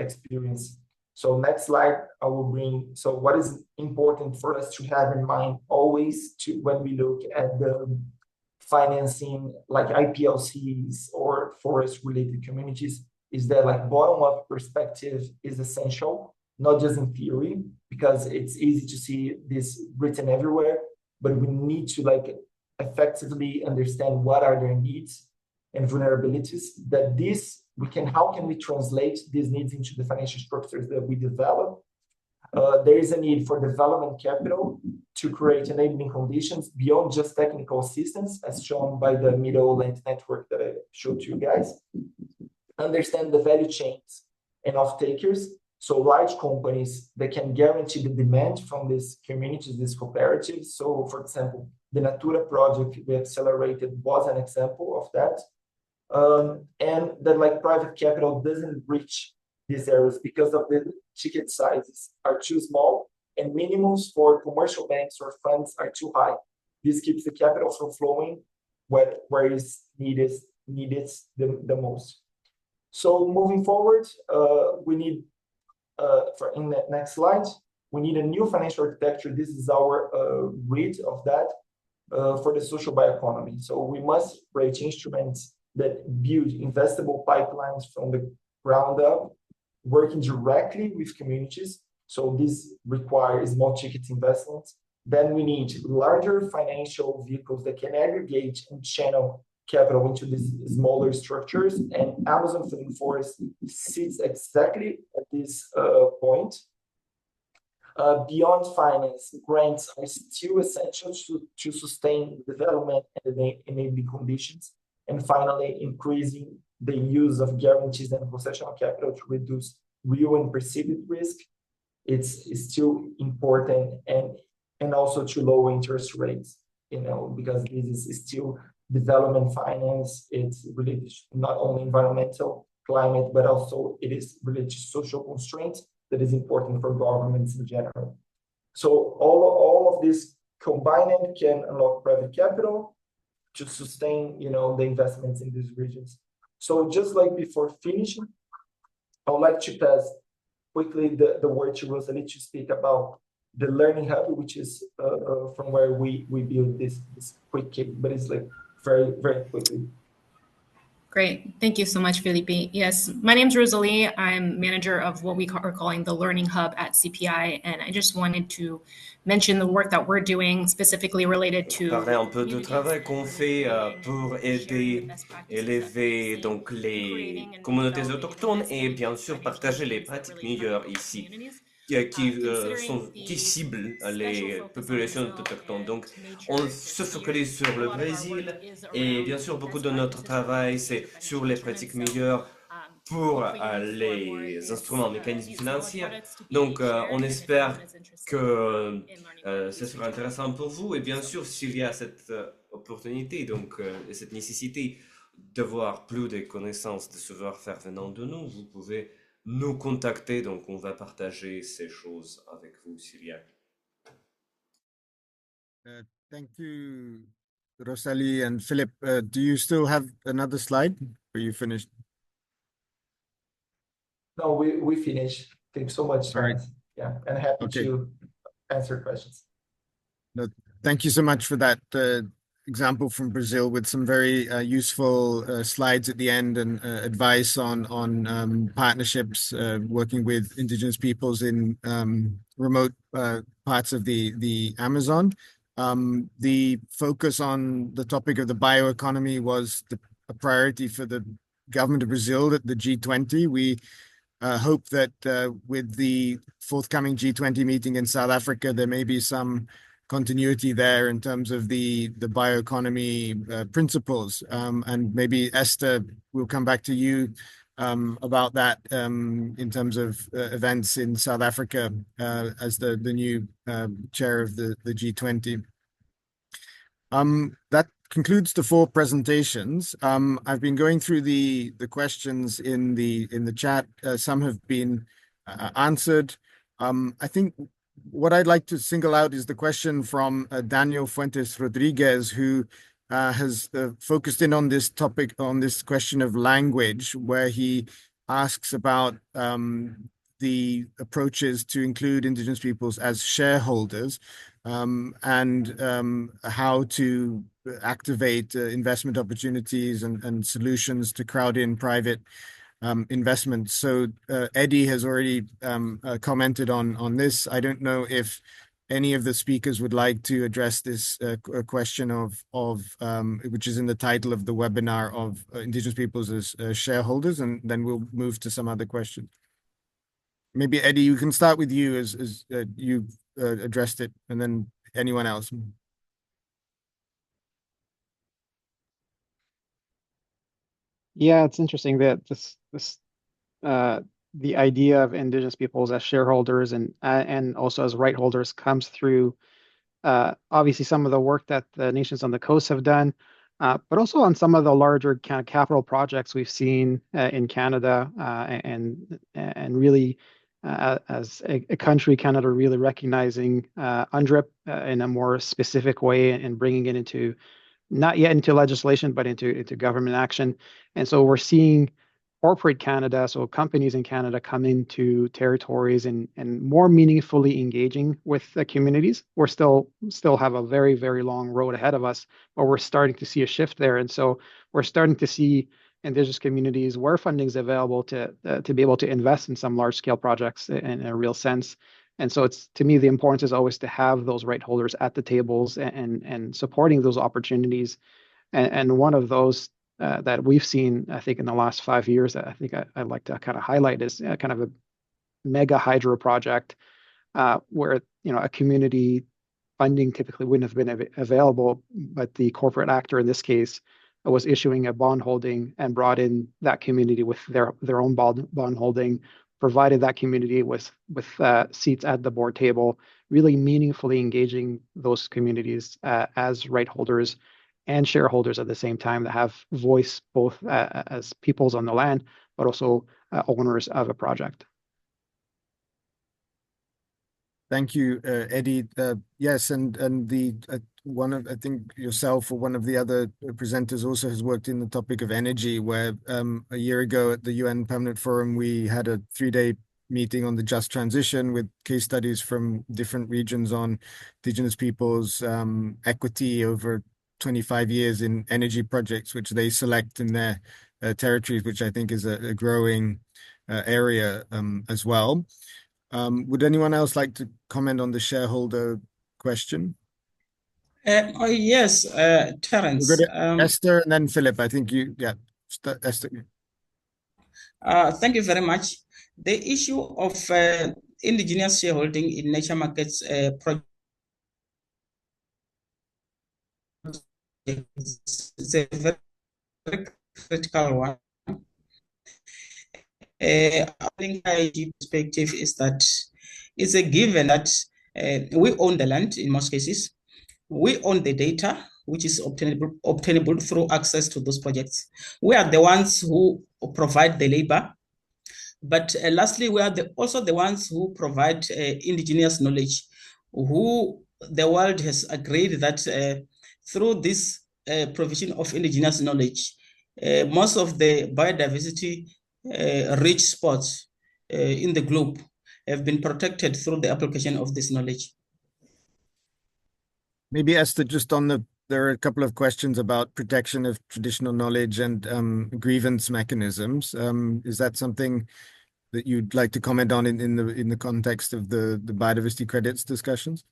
experience. So next slide, I will bring, so what is important for us to have in mind always when we look at the financing like IPLCs or forest related communities is that like bottom up perspective is essential, not just in theory, because it's easy to see this written everywhere, but we need to like effectively understand what are their needs and vulnerabilities that how can we translate these needs into the financial structures that we develop. There is a need for development capital to create enabling conditions beyond just technical assistance, as shown by the Middleland network that I showed to you guys. Understand the value chains and off-takers, so large companies that can guarantee the demand from these communities, these cooperatives. So, for example, the Natura project we accelerated was an example of that. And that like private capital doesn't reach these areas because of the ticket sizes are too small and minimums for commercial banks or funds are too high. This keeps the capital from flowing where it's needed the most. So moving forward, we need, in the next slide, we need a new financial architecture. This is our read of that for the social bioeconomy. So we must create instruments that build investable pipelines from the ground up, working directly with communities. So this requires small ticket investments. Then we need larger financial vehicles that can aggregate and channel capital into these smaller structures. And Amazon Funding Forest sits exactly at this point. Beyond finance, grants are still essential to sustain development and enabling conditions. And finally, increasing the use of guarantees and concessional capital to reduce real and perceived risk. It's still important, and also to lower interest rates. because this is still development finance. It's related to not only environmental climate, but also it is related to social constraints that is important for governments in general. So all of this combined can unlock private capital to sustain, the investments in these regions. So just like before finishing, I would like to pass quickly the word to Rosalie to speak about the learning hub, which is from where we build this quick kit, but it's like very, very quickly. Great. Thank you so much, Felipe. Yes, my name's Rosalie. I'm manager of what we are calling the Learning Hub at CPI. And I just wanted to mention the work that we're doing specifically related to parler un peu du travail qu'on fait pour aider, élever donc les communautés autochtones et bien sûr partager les pratiques meilleures ici qui ciblent les populations autochtones. Donc, on se focalise sur le Brésil et bien sûr, beaucoup de notre travail, c'est sur les pratiques meilleures pour les instruments, mécanismes financiers. Donc, on espère que ce sera intéressant pour vous. Et bien sûr, s'il y a cette opportunité, donc cette nécessité d'avoir plus de connaissances, de savoir-faire venant de nous, vous pouvez nous contacter, donc on va partager ces choses avec vous, Syria. Thank you, Rosalie and Philip. Do you still have another slide? Or you finished? No, we finished. Thanks so much. All right. Yeah, and happy to answer questions. No, thank you so much for that example from Brazil with some very useful slides at the end and advice on partnerships working with indigenous peoples in remote parts of the Amazon. The focus on the topic of the bioeconomy was a priority for the government of Brazil at the G20. We hope that with the forthcoming G20 meeting in South Africa, there may be some continuity there in terms of the bioeconomy principles. And maybe Esther, we'll come back to you about that in terms of events in South Africa as the new chair of the G20. That concludes the 4 presentations. I've been going through the questions in the chat. Some have been answered. I think what I'd like to single out is the question from Daniel Fuentes Rodriguez, who has focused in on this topic, on this question of language, where he asks about the approaches to include indigenous peoples as shareholders and how to activate investment opportunities and solutions to crowd in private investments. So Eddie has already commented on this. I don't know if any of the speakers would like to address this question of which is in the title of the webinar, of indigenous peoples as shareholders, and then we'll move to some other questions. Maybe Eddie, you can start with you as you addressed it, and then anyone else. Yeah, it's interesting that the idea of indigenous peoples as shareholders and also as right holders comes through obviously some of the work that the nations on the coast have done, but also on some of the larger kind of capital projects we've seen in Canada and really as a country, Canada really recognizing UNDRIP in a more specific way and bringing it into not yet into legislation, but into government action. And so we're seeing corporate Canada, so companies in Canada, come into territories and more meaningfully engaging with the communities. We're still have a very, very long road ahead of us, but we're starting to see a shift there. And so we're starting to see indigenous communities where funding is available to be able to invest in some large scale projects in a real sense. And so it's, to me, the importance is always to have those right holders at the tables and supporting those opportunities. And one of those that we've seen, I think, in the last 5 years, that I think I'd like to kind of highlight is kind of a mega hydro project where, a community funding typically wouldn't have been available, but the corporate actor in this case was issuing a bond holding and brought in that community with their own bond holding, provided that community with seats at the board table, really meaningfully engaging those communities as right holders and shareholders at the same time that have voice both as peoples on the land, but also owners of a project. Thank you, Eddie. Yes, and the one of, I think yourself or one of the other presenters also has worked in the topic of energy, where a year ago at the UN Permanent Forum, we had a 3-day meeting on the just transition with case studies from different regions on Indigenous peoples' equity over 25 years in energy projects, which they select in their territories, which I think is a growing area as well. Would anyone else like to comment on the shareholder question? Yes, Terence. We'll go to Esther and then Philip. I think Esther. Thank you very much. The issue of indigenous shareholding in nature markets projects is a very critical one. I think IEG perspective is that it's a given that we own the land in most cases. We own the data, which is obtainable through access to those projects. We are the ones who provide the labor. But lastly, we are also the ones who provide indigenous knowledge, who the world has agreed that through this provision of indigenous knowledge, most of the biodiversity rich spots in the globe have been protected through the application of this knowledge. Maybe Esther, just on there are a couple of questions about protection of traditional knowledge and grievance mechanisms. Is that something that you'd like to comment on in the context of the biodiversity credits discussions?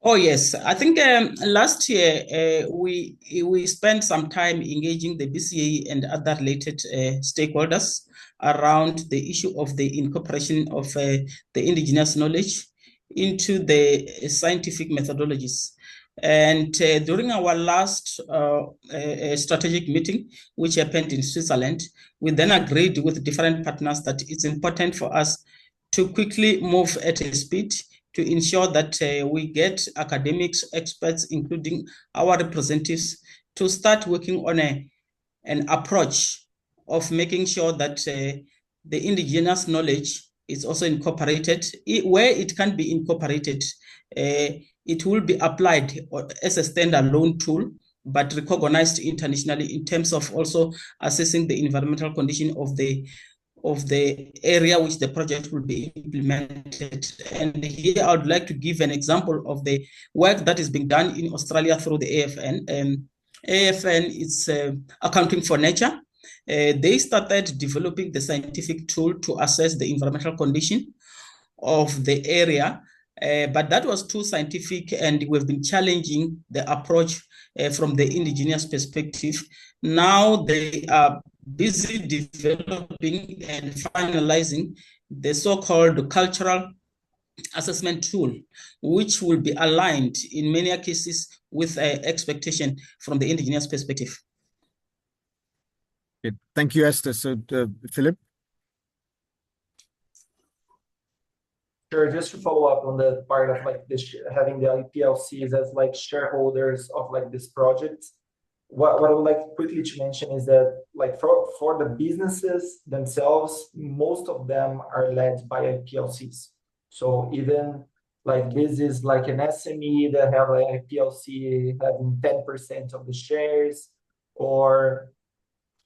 Oh yes, I think last year we spent some time engaging the BCA and other related stakeholders around the issue of the incorporation of the indigenous knowledge into the scientific methodologies. And during our last strategic meeting, which happened in Switzerland, we then agreed with different partners that it's important for us to quickly move at a speed to ensure that we get academics, experts, including our representatives, to start working on an approach of making sure that the indigenous knowledge is also incorporated. Where it can be incorporated, it will be applied as a standalone tool, but recognized internationally in terms of also assessing the environmental condition of the area which the project will be implemented. And here I would like to give an example of the work that is being done in Australia through the AFN. AFN is Accounting for Nature. They started developing the scientific tool to assess the environmental condition of the area, but that was too scientific, and we've been challenging the approach from the indigenous perspective. Now they are busy developing and finalizing the so-called cultural assessment tool, which will be aligned in many cases with expectation from the indigenous perspective. Okay. Thank you, Esther. So, Philip? Sure, just to follow up on the part of like this, having the IPLCs as like shareholders of like this project. What I would like quickly to mention is that like for the businesses themselves, most of them are led by IPLCs. So even like this is like an SME that have an IPLC having 10% of the shares, or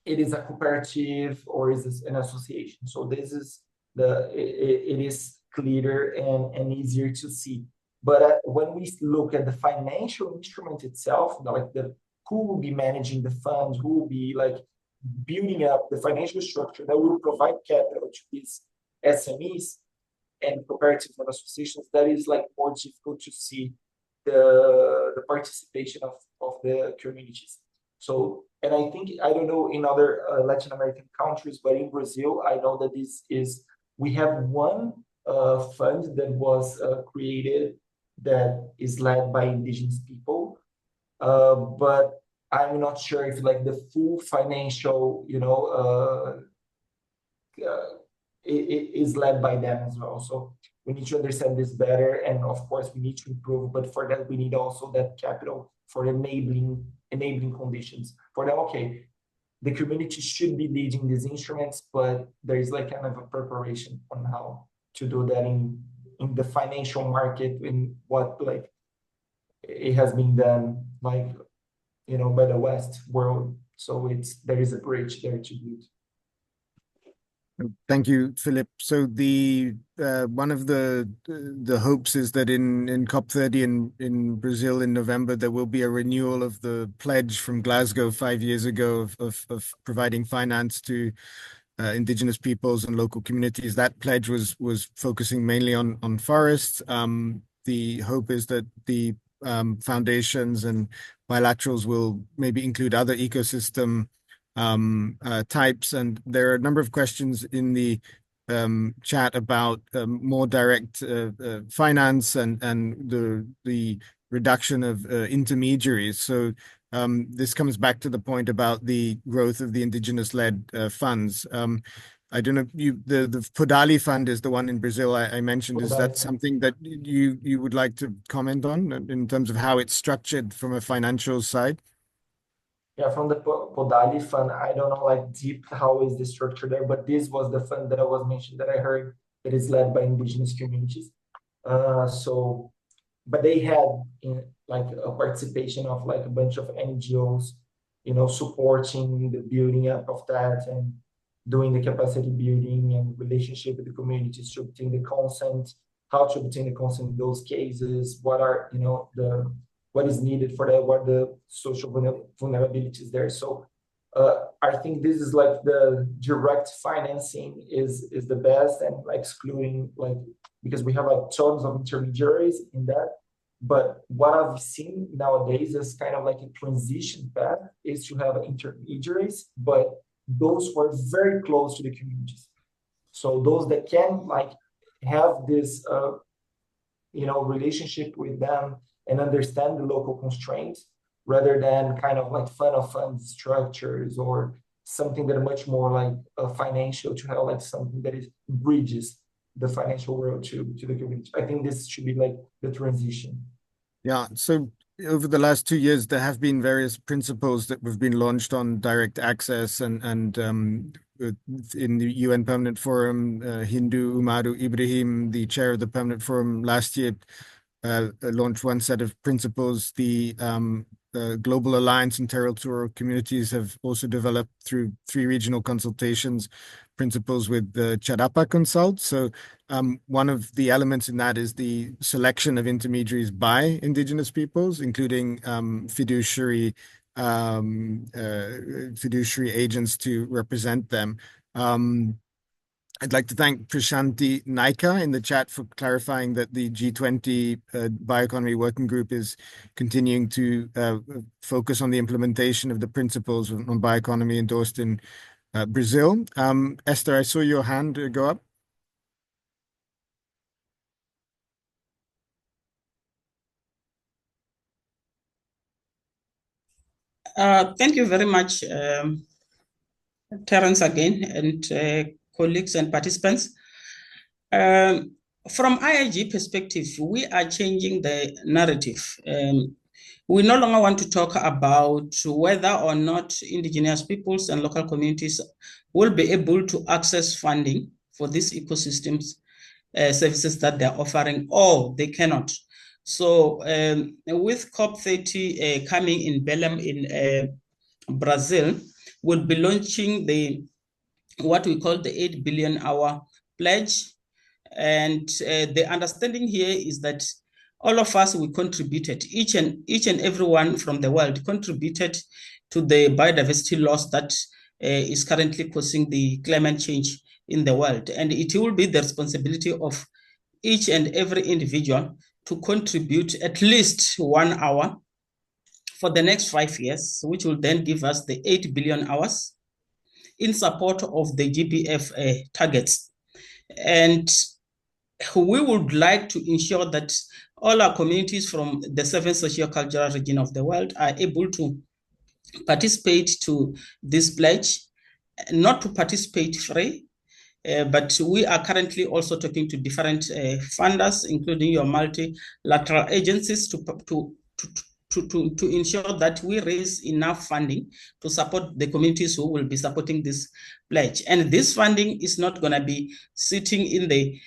it is a cooperative, or is this an association. So this is it is clearer and easier to see. But when we look at the financial instrument itself, like who will be managing the funds, who will be like building up the financial structure that will provide capital to these SMEs and cooperative and associations, that is like more difficult to see the participation of the communities. So, and I think, I don't know in other Latin American countries, but in Brazil, I know that we have one fund that was created that is led by indigenous people. But I'm not sure if like the full financial, is led by them as well. So we need to understand this better, and of course we need to improve. But for that, we need also that capital for enabling conditions for them. Okay, the community should be leading these instruments, but there is like kind of a preparation on how to do that in the financial market, in what like it has been done, like, you know, by the West world. So there is a bridge there to build. Thank you, Philip. So the one of the hopes is that in COP30 in Brazil in November, there will be a renewal of the pledge from Glasgow 5 years ago of providing finance to indigenous peoples and local communities. That pledge was focusing mainly on forests. The hope is that the foundations and bilaterals will maybe include other ecosystem types. And there are a number of questions in the chat about more direct finance and the reduction of intermediaries. So this comes back to the point about the growth of the indigenous-led funds. I don't know, the Podali Fund is the one in Brazil I mentioned. Is that something that you would like to comment on in terms of how it's structured from a financial side? Yeah, from the Podali Fund, I don't know like deep how is the structure there, but this was the fund that I was mentioned that I heard that is led by indigenous communities. But they had like a participation of like a bunch of NGOs, you know, supporting the building up of that and doing the capacity building and relationship with the communities to obtain the consent, how to obtain the consent in those cases, what are, you know, what is needed for that, what are the social vulnerabilities there. So I think this is like the direct financing is the best, and like excluding like, because we have like tons of intermediaries in that. But what I've seen nowadays is kind of like a transition path is to have intermediaries, but those who are very close to the communities. So those that can like have this, you know, relationship with them and understand the local constraints, rather than kind of like fund structures or something that are much more like financial, to have like something that is bridges the financial world to the community. I think this should be like the transition. Yeah. So over the last 2 years, there have been various principles that have been launched on direct access, and in the UN Permanent Forum, Hindu Umaru Ibrahim, the chair of the Permanent Forum, last year launched one set of principles. The Global Alliance and Territorial Communities have also developed through 3 regional consultations principles with the Charapa Consult. So one of the elements in that is the selection of intermediaries by indigenous peoples, including fiduciary agents to represent them. I'd like to thank Prashanti Naika in the chat for clarifying that the G20 Bioeconomy Working Group is continuing to focus on the implementation of the principles on bioeconomy endorsed in Brazil. Esther, I saw your hand go up. Thank you very much, Terence, again, and colleagues and participants. From IIG perspective, we are changing the narrative. We no longer want to talk about whether or not indigenous peoples and local communities will be able to access funding for these ecosystems services that they're offering, or they cannot. So with COP30 coming in Belém in Brazil, we'll be launching what we call the 8 billion hour pledge. And the understanding here is that all of us, we contributed, each and everyone from the world contributed to the biodiversity loss that is currently causing the climate change in the world. And it will be the responsibility of each and every individual to contribute at least 1 hour for the next 5 years, which will then give us the 8 billion hours in support of the GBF targets. And we would like to ensure that all our communities from the 7 socio-cultural regions of the world are able to participate to this pledge, not to participate free, But we are currently also talking to different funders, including your multilateral agencies, to ensure that we raise enough funding to support the communities who will be supporting this pledge. And this funding is not going to be sitting in the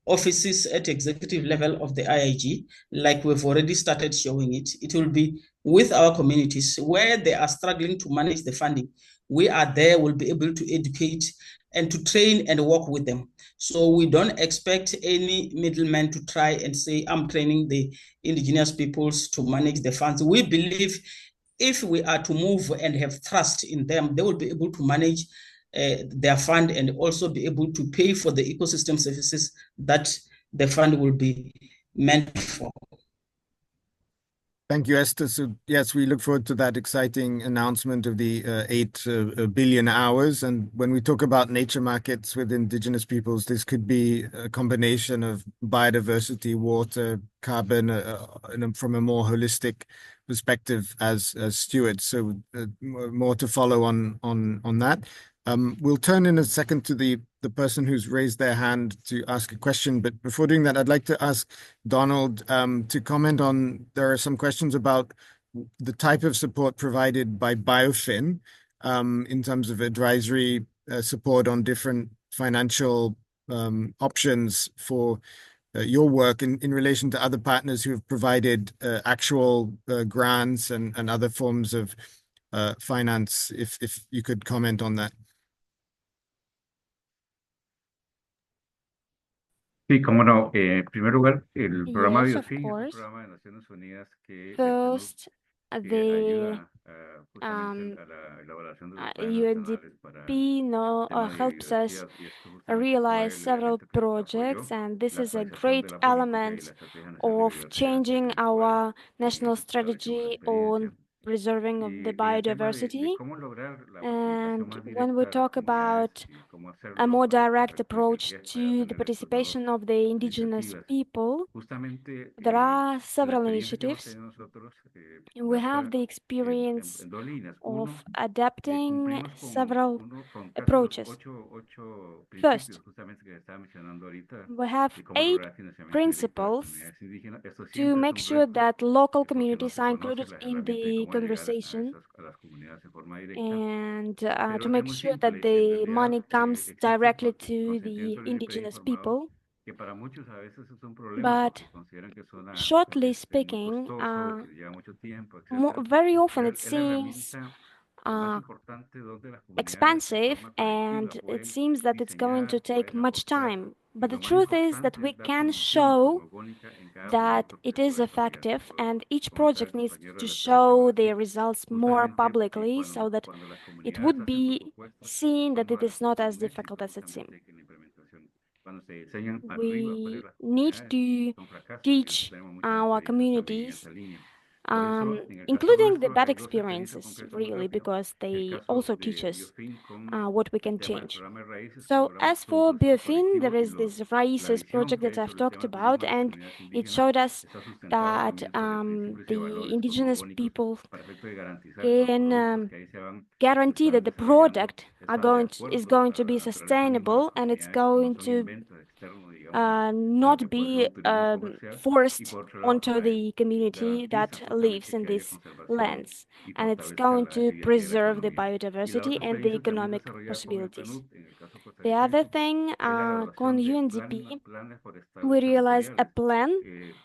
offices at executive level of the IIG, like we've already started showing it. It will be with our communities where they are struggling to manage the funding. We are there, will be able to educate and to train and work with them. So we don't expect any middleman to try and say, I'm training the indigenous peoples to manage the funds. We believe if we are to move and have trust in them, they will be able to manage their fund and also be able to pay for the ecosystem services that the fund will be meant for. Thank you, Esther. So yes, we look forward to that exciting announcement of the 8 billion hours. And when we talk about nature markets with indigenous peoples, this could be a combination of biodiversity, water, carbon, from a more holistic perspective as stewards. So more to follow on that. We'll turn in a second to the person who's raised their hand to ask a question. But before doing that, I'd like to ask Donald to comment on, there are some questions about the type of support provided by BioFin in terms of advisory support on different financial options for your work in relation to other partners who have provided actual grants and other forms of finance, if you could comment on that. Sí, cómo no. En primer lugar, el programa Yes, of BioFin es un course. programa de Naciones Unidas que del PNUD First, que the ayuda justamente a la elaboración de los planes nacionales para UNDP el tema de helps us biodiversidad y esto justamente fue realize el several elemento que projects, apoyó and this la is a actualización de great la política y la element estrategia nacional de of biodiversidad changing en el cual our national establecimos strategy experiencia. on preserving of the Y el tema de biodiversity. cómo lograr la participación And más when we directa de las talk comunidades about y cómo a hacerlo more para direct efectos de que el approach GEF pueda to the tener estos nuevos participation of the indigenous iniciativas. people, Justamente there are la several experiencia que hemos initiatives. tenido nosotros We have basa the experience en dos líneas. of Uno, adapting cumplimos several con casi los approaches. ocho principios First, justamente que estaba mencionando ahorita we have de cómo 8 lograr financiamiento directo a las principles comunidades indígenas. Esto to siempre es make un sure reto that local porque no communities se are conoce included las in herramientas de the cómo llegar conversation, a las comunidades de forma directa. and to Pero es make muy sure that simple. En the realidad money comes existe directly to the consentimiento libre y indigenous preinformado people. que para muchos a veces es un problema But porque consideran que suena shortly muy speaking, costoso, que lleva mucho tiempo, etcétera. very often Pero it es la seems herramienta más uh, importante donde las comunidades en expensive, forma colectiva and it pueden seems that it's going to diseñar, take pueden much aportar time. y But the lo más truth is that importante we es dar can promoción show cosmogónica en cada that proyecto que it se is pueda desarrollar, effective, como lo and each comentaba project el needs compañero to de la Federación show Nacional, their que results more justamente publicly so that cuando las it comunidades would hacen sus be propuestas seen son that uno it de los is not factores as de éxito difficult as it seems. justamente que en la implementación, cuando se diseñan arriba, pues We las need comunidades to son fracasos y teach tenemos mucha our experiencia también en communities, esa línea. Por eso, en el caso including the nuestro, bad hay dos experiencias experiences, concretas muy really, rápido. because El they caso also de teach us Biofin con what we el can tema del change. programa de raíces, que So logramos as todo un for proceso BioFin, there colectivo y is this la RAICES visión project que that hay I've sobre el talked tema de turismo about, en las and comunidades it indígenas showed us está sustentada that también sobre principios y the valores indigenous cosmogónicos people para efecto de garantizar que los can productos que ahí se guarantee están that the desarrollando product están de is acuerdo going a to la be naturaleza misma de las sustainable, and it's comunidades y no going son to inventos externos, digamos, a lo que not puede ser be un turismo comercial. Y forced por otro lado, onto the community garantiza that lives justamente in que haya these conservación lands, y and it's fortalezca going la to actividad y la preserve the economía. Y la biodiversity otra and the experiencia también economic desarrollada con el possibilities. PNUD, en el caso The other costarricense, thing, es la con elaboración de UNDP, planes we forestales realized a territoriales, plan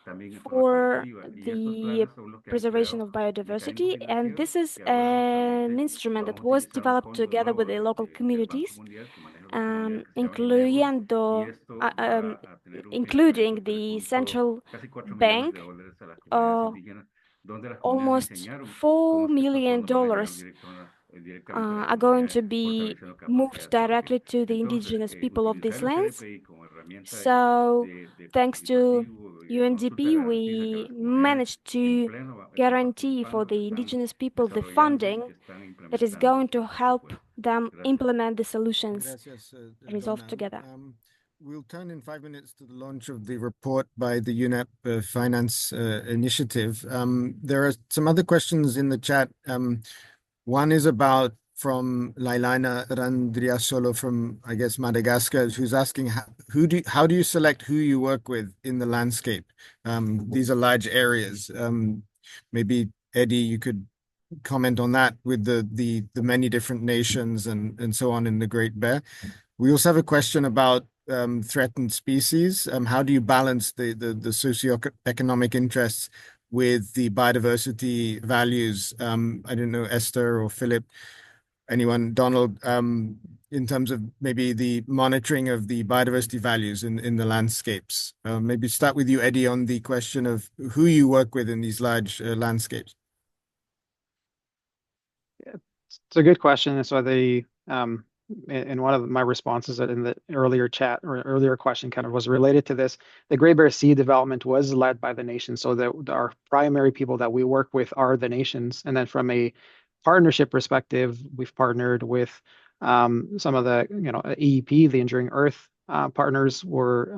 también en forma for colectiva. Y estos the planes son los que han preservation creado of mecanismos biodiversity, and financieros this is que ahora an justamente instrument that vamos a was utilizar un developed fondo together nuevo with the local del Banco communities, Mundial que maneja los fondos que se llaman INEUR, y incluyendo, esto va a tener un financiamiento including que le the costó central casi 4 millones de bank, dólares a las comunidades uh, indígenas, donde las comunidades almost diseñaron cómo $4 es que estos million fondos van a llegar directamente a las are going comunidades, to be fortaleciendo moved capacidades propias. directly to the Entonces, indigenous people of utilizar these el lands. CDPI como herramienta So, de thanks to participativo y de consulta UNDP, garantiza que we las comunidades managed en to pleno están guarantee for participando, que the están indigenous people the desarrollando y funding que están that is implementando going to estas help propuestas. them Gracias. implement the solutions Gracias, resolved Donald. together. We'll turn in 5 minutes to the launch of the report by the UNEP Finance Initiative. There are some other questions in the chat. One is about from Lailana Randriasolo from, I guess, Madagascar, who's asking how do you select who you work with in the landscape? These are large areas. Maybe Eddie, you could comment on that with the many different nations and so on in the Great Bear. We also have a question about threatened species. How do you balance the socioeconomic interests with the biodiversity values? I don't know, Esther or Philip, anyone, Donald, in terms of maybe the monitoring of the biodiversity values in the landscapes. Maybe start with you, Eddie, on the question of who you work with in these large landscapes. It's a good question. And so in one of my responses in the earlier chat or earlier question kind of was related to this, the Great Bear Sea development was led by the nation. So that our primary people that we work with are the nations. And then from a partnership perspective, we've partnered with some of the, EEP, the Enduring Earth partners were,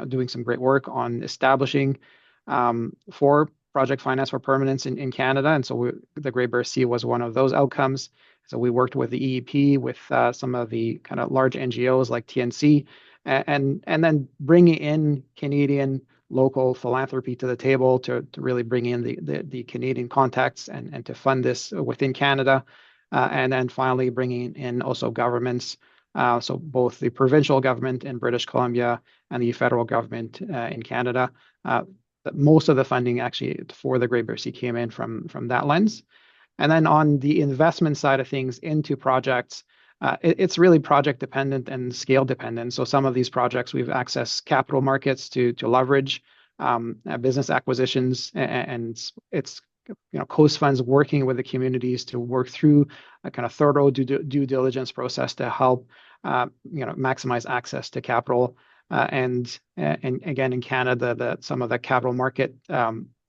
doing some great work on establishing for project finance for permanence in Canada. And so the Great Bear Sea was one of those outcomes. So we worked with the EEP, with some of the kind of large NGOs like TNC, and then bringing in Canadian local philanthropy to the table to really bring in the Canadian contacts and to fund this within Canada. And then finally bringing in also governments, so both the provincial government in British Columbia and the federal government in Canada. Most of the funding actually for the Great Bear Sea came in from that lens. And then on the investment side of things into projects, it's really project dependent and scale dependent. So some of these projects we've accessed capital markets to leverage business acquisitions, and it's coast funds working with the communities to work through a kind of thorough due diligence process to help maximize access to capital. And again, in Canada, some of the capital market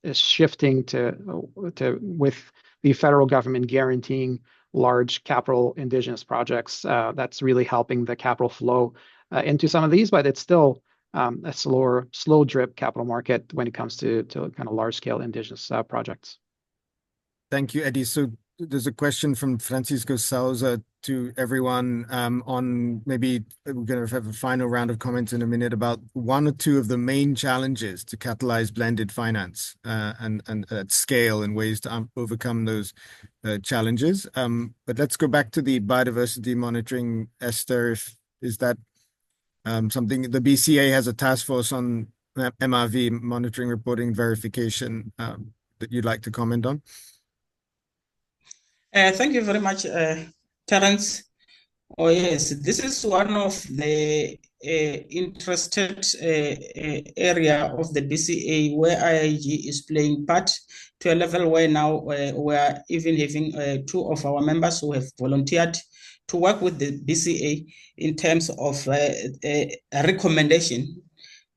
is shifting to with the federal government guaranteeing large capital Indigenous projects. That's really helping the capital flow into some of these, but it's still a slow drip capital market when it comes to kind of large scale Indigenous projects. Thank you, Eddie. So there's a question from Francisco Souza to everyone on maybe we're going to have a final round of comments in a minute about one or two of the main challenges to catalyze blended finance and at scale and ways to overcome those challenges. But let's go back to the biodiversity monitoring. Esther, is that something the BCA has a task force on MRV, monitoring, reporting, verification, that you'd like to comment on? Thank you very much, Terence. Oh yes, this is one of the interested area of the BCA where IIG is playing part to a level where now we are even having two of our members who have volunteered to work with the BCA in terms of a recommendation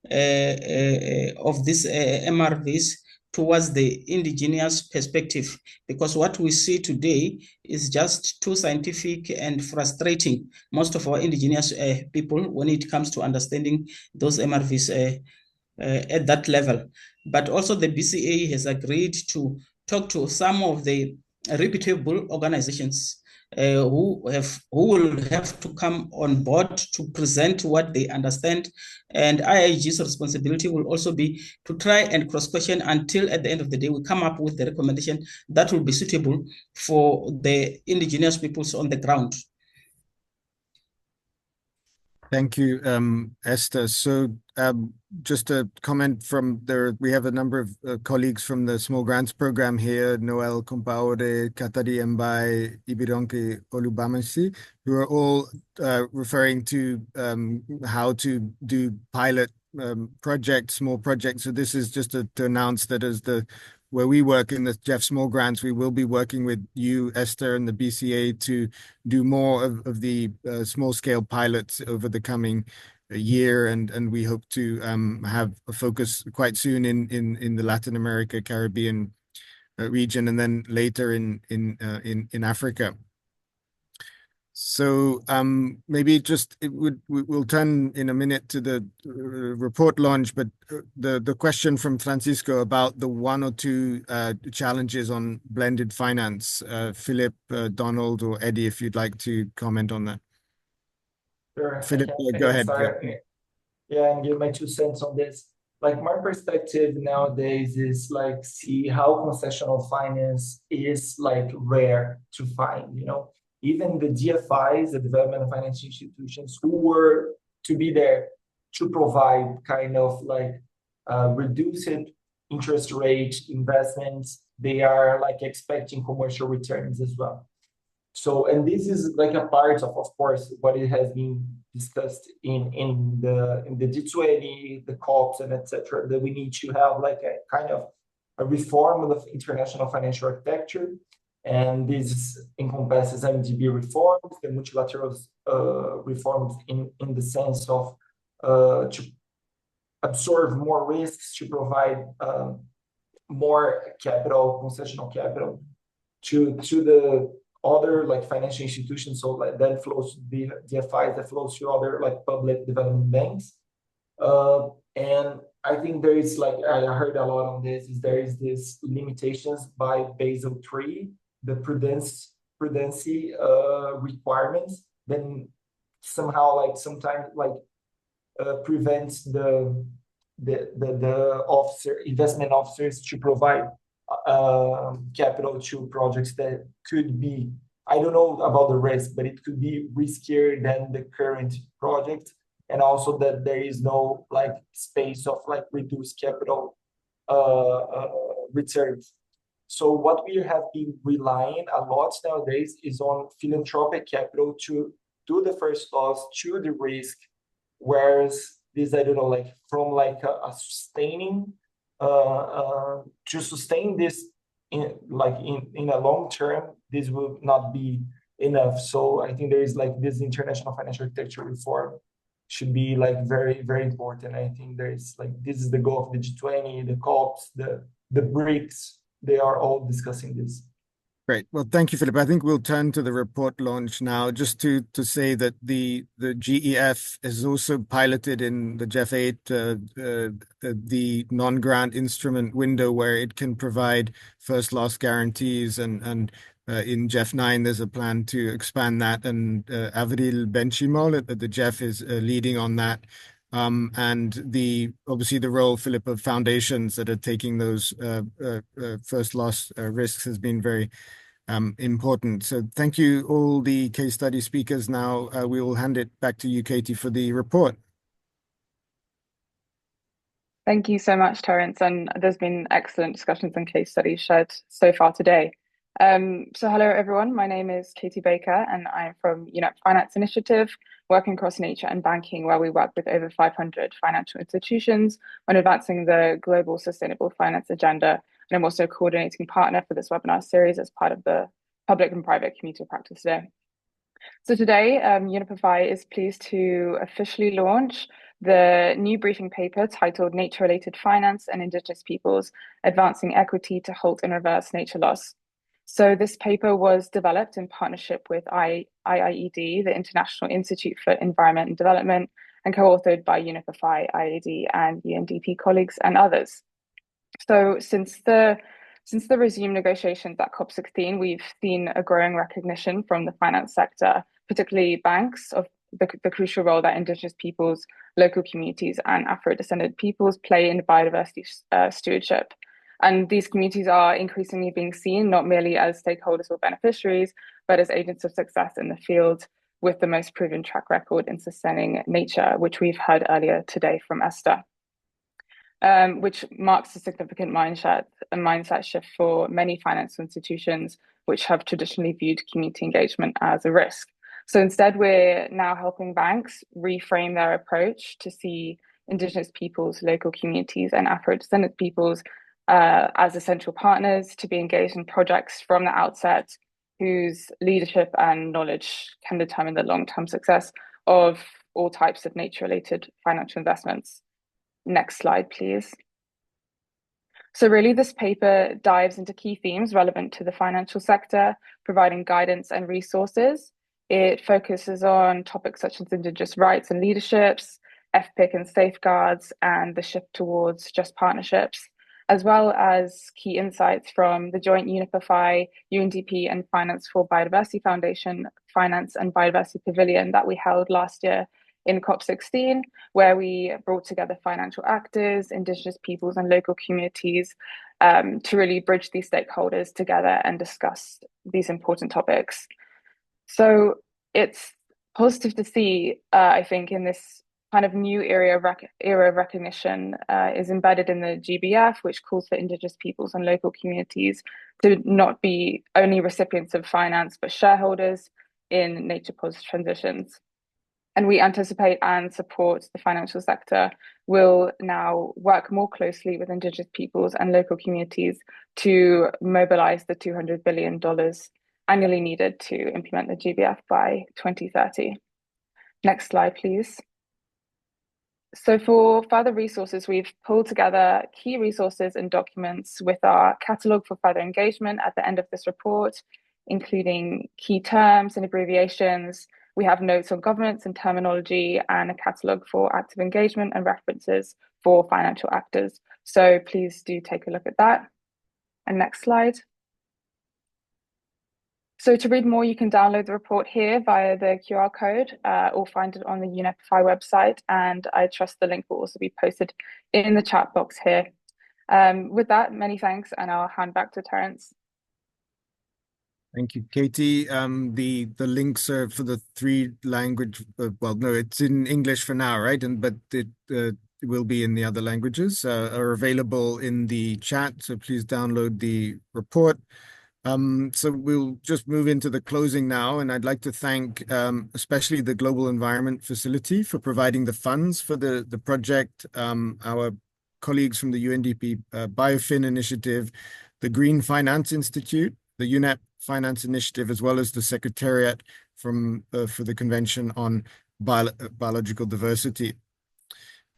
of these MRVs towards the indigenous perspective, because what we see today is just too scientific and frustrating most of our indigenous people when it comes to understanding those MRVs at that level. But also the BCA has agreed to talk to some of the reputable organizations who will have to come on board to present what they understand. And IIG's responsibility will also be to try and cross-question until at the end of the day we come up with the recommendation that will be suitable for the indigenous peoples on the ground. Thank you, Esther. So just a comment from there, we have a number of colleagues from the Small Grants Program here, Noel Compaore, Katari Mbai, Ibironke Olubamasi, who are all referring to how to do pilot projects, small projects. So this is just to announce that as where we work in the GEF Small Grants, we will be working with you, Esther, and the BCA to do more of the small-scale pilots over the coming year, and we hope to have a focus quite soon in the Latin America, Caribbean region, and then later in Africa. So maybe we'll turn in a minute to the report launch, but the question from Francisco about the one or two challenges on blended finance, Philip, Donald, or Eddie, if you'd like to comment on that. Sure, Philip, I go can ahead. start. Yeah, and give my 2 cents on this. Like my perspective nowadays is like see how concessional finance is like rare to find, you know. Even the DFIs, the development of financial institutions, who were to be there to provide kind of like reduced interest rate investments, they are like expecting commercial returns as well. So, and this is like a part of course, what it has been discussed in the G20, the COPs, and etc. That we need to have like a kind of a reform of international financial architecture, and this encompasses MDB reforms, the multilateral reforms in the sense of to absorb more risks, to provide more capital, concessional capital to the other like financial institutions, so like that flows to the DFIs, that flows to other like public development banks. And I think there is like I heard a lot on this is there is this limitations by Basel III, the prudency requirements, then somehow like sometimes like prevents the investment officers to provide capital to projects that could be, I don't know about the risk, but it could be riskier than the current project, and also that there is no like space of like reduced capital returns. So what we have been relying a lot nowadays is on philanthropic capital to do the first loss to the risk, whereas this, I don't know, like from like a sustaining to sustain this in a long term, this will not be enough. So I think there is like this international financial architecture reform should be like very, very important. I think there is like this is the goal of the G20, the COPs, the BRICS. They are all discussing this. Great. Well, thank you, Philip. I think we'll turn to the report launch now, just to say that the GEF is also piloted in the GEF-8, the non-grant instrument window where it can provide first loss guarantees, and in GEF-9 there's a plan to expand that, and Avril Benchimol at the GEF is leading on that. And obviously the role, Philip, of foundations that are taking those first loss risks has been very important. So thank you, all the case study speakers. Now we will hand it back to you, Katie, for the report. Thank you so much, Terence. And there's been excellent discussions and case studies shared so far today. So hello, everyone. My name is Katie Baker, and I'm from UNEP Finance Initiative, working across nature and banking, where we work with over 500 financial institutions on advancing the global sustainable finance agenda. And I'm also a coordinating partner for this webinar series as part of the public and private community practice today. So today, UNEP is pleased to officially launch the new briefing paper titled Nature-Related Finance and Indigenous Peoples, Advancing Equity to Halt and Reverse Nature Loss. So this paper was developed in partnership with IIED, the International Institute for Environment and Development, and co-authored by UNEP, IIED, and UNDP colleagues and others. So since the resumed negotiations at COP16, we've seen a growing recognition from the finance sector, particularly banks, of the crucial role that Indigenous peoples, local communities, and Afro-descended peoples play in biodiversity stewardship. And these communities are increasingly being seen not merely as stakeholders or beneficiaries, but as agents of success in the field with the most proven track record in sustaining nature, which we've heard earlier today from Esther. Which marks a significant mindset shift for many financial institutions, which have traditionally viewed community engagement as a risk. So instead, we're now helping banks reframe their approach to see Indigenous peoples, local communities, and Afro-descendant peoples as essential partners to be engaged in projects from the outset, whose leadership and knowledge can determine the long-term success of all types of nature-related financial investments. Next slide, please. So really, this paper dives into key themes relevant to the financial sector, providing guidance and resources It focuses on topics such as Indigenous rights and leaderships, FPIC and safeguards, and the shift towards just partnerships, as well as key insights from the joint UNEP-FI, UNDP, and Finance for Biodiversity Foundation Finance and Biodiversity Pavilion that we held last year in COP16, where we brought together financial actors, Indigenous peoples, and local communities to really bridge these stakeholders together and discuss these important topics. So it's positive to see, I think, in this kind of new era of recognition is embedded in the GBF, which calls for Indigenous peoples and local communities to not be only recipients of finance, but shareholders in nature positive transitions. And we anticipate and support the financial sector will now work more closely with Indigenous peoples and local communities to mobilize the $200 billion annually needed to implement the GBF by 2030. Next slide, please. So for further resources, we've pulled together key resources and documents with our catalogue for further engagement at the end of this report, including key terms and abbreviations. We have notes on governance and terminology and a catalogue for active engagement and references for financial actors. So please do take a look at that. And next slide. So to read more, you can download the report here via the QR code or find it on the UNEP-FI website. And I trust the link will also be posted in the chat box here. With that, many thanks, and I'll hand back to Terence. Thank you, Katie. The links are for the three language. Well, no, it's in English for now, right? But it will be in the other languages. Are available in the chat. So please download the report. So we'll just move into the closing now, and I'd like to thank especially the Global Environment Facility for providing the funds for the project. Our colleagues from the UNDP Biofin Initiative, the Green Finance Institute, the UNEP Finance Initiative, as well as the Secretariat for the Convention on Biological Diversity.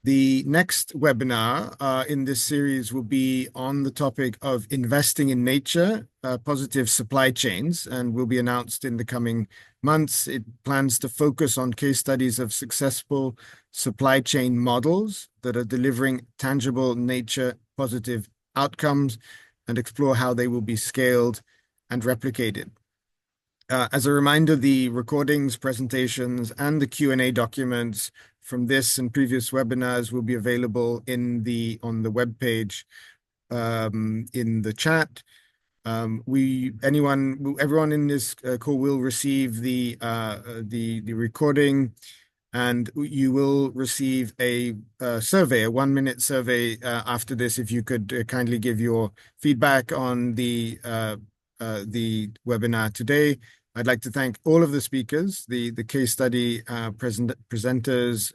The next webinar in this series will be on the topic of investing in nature, positive supply chains, and will be announced in the coming months. It plans to focus on case studies of successful supply chain models that are delivering tangible nature positive outcomes and explore how they will be scaled and replicated. As a reminder, the recordings, presentations, and the Q&A documents from this and previous webinars will be available on the webpage in the chat. Everyone in this call will receive the recording, and you will receive a survey, a 1-minute survey after this. If you could kindly give your feedback on the webinar today. I'd like to thank all of the speakers, the case study presenters,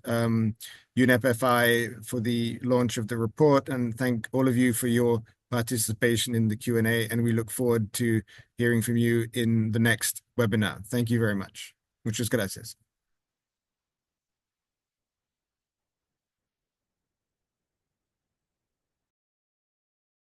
UNEP-FI for the launch of the report, and thank all of you for your participation in the Q&A, and we look forward to hearing from you in the next webinar. Thank you very much. Muchas gracias.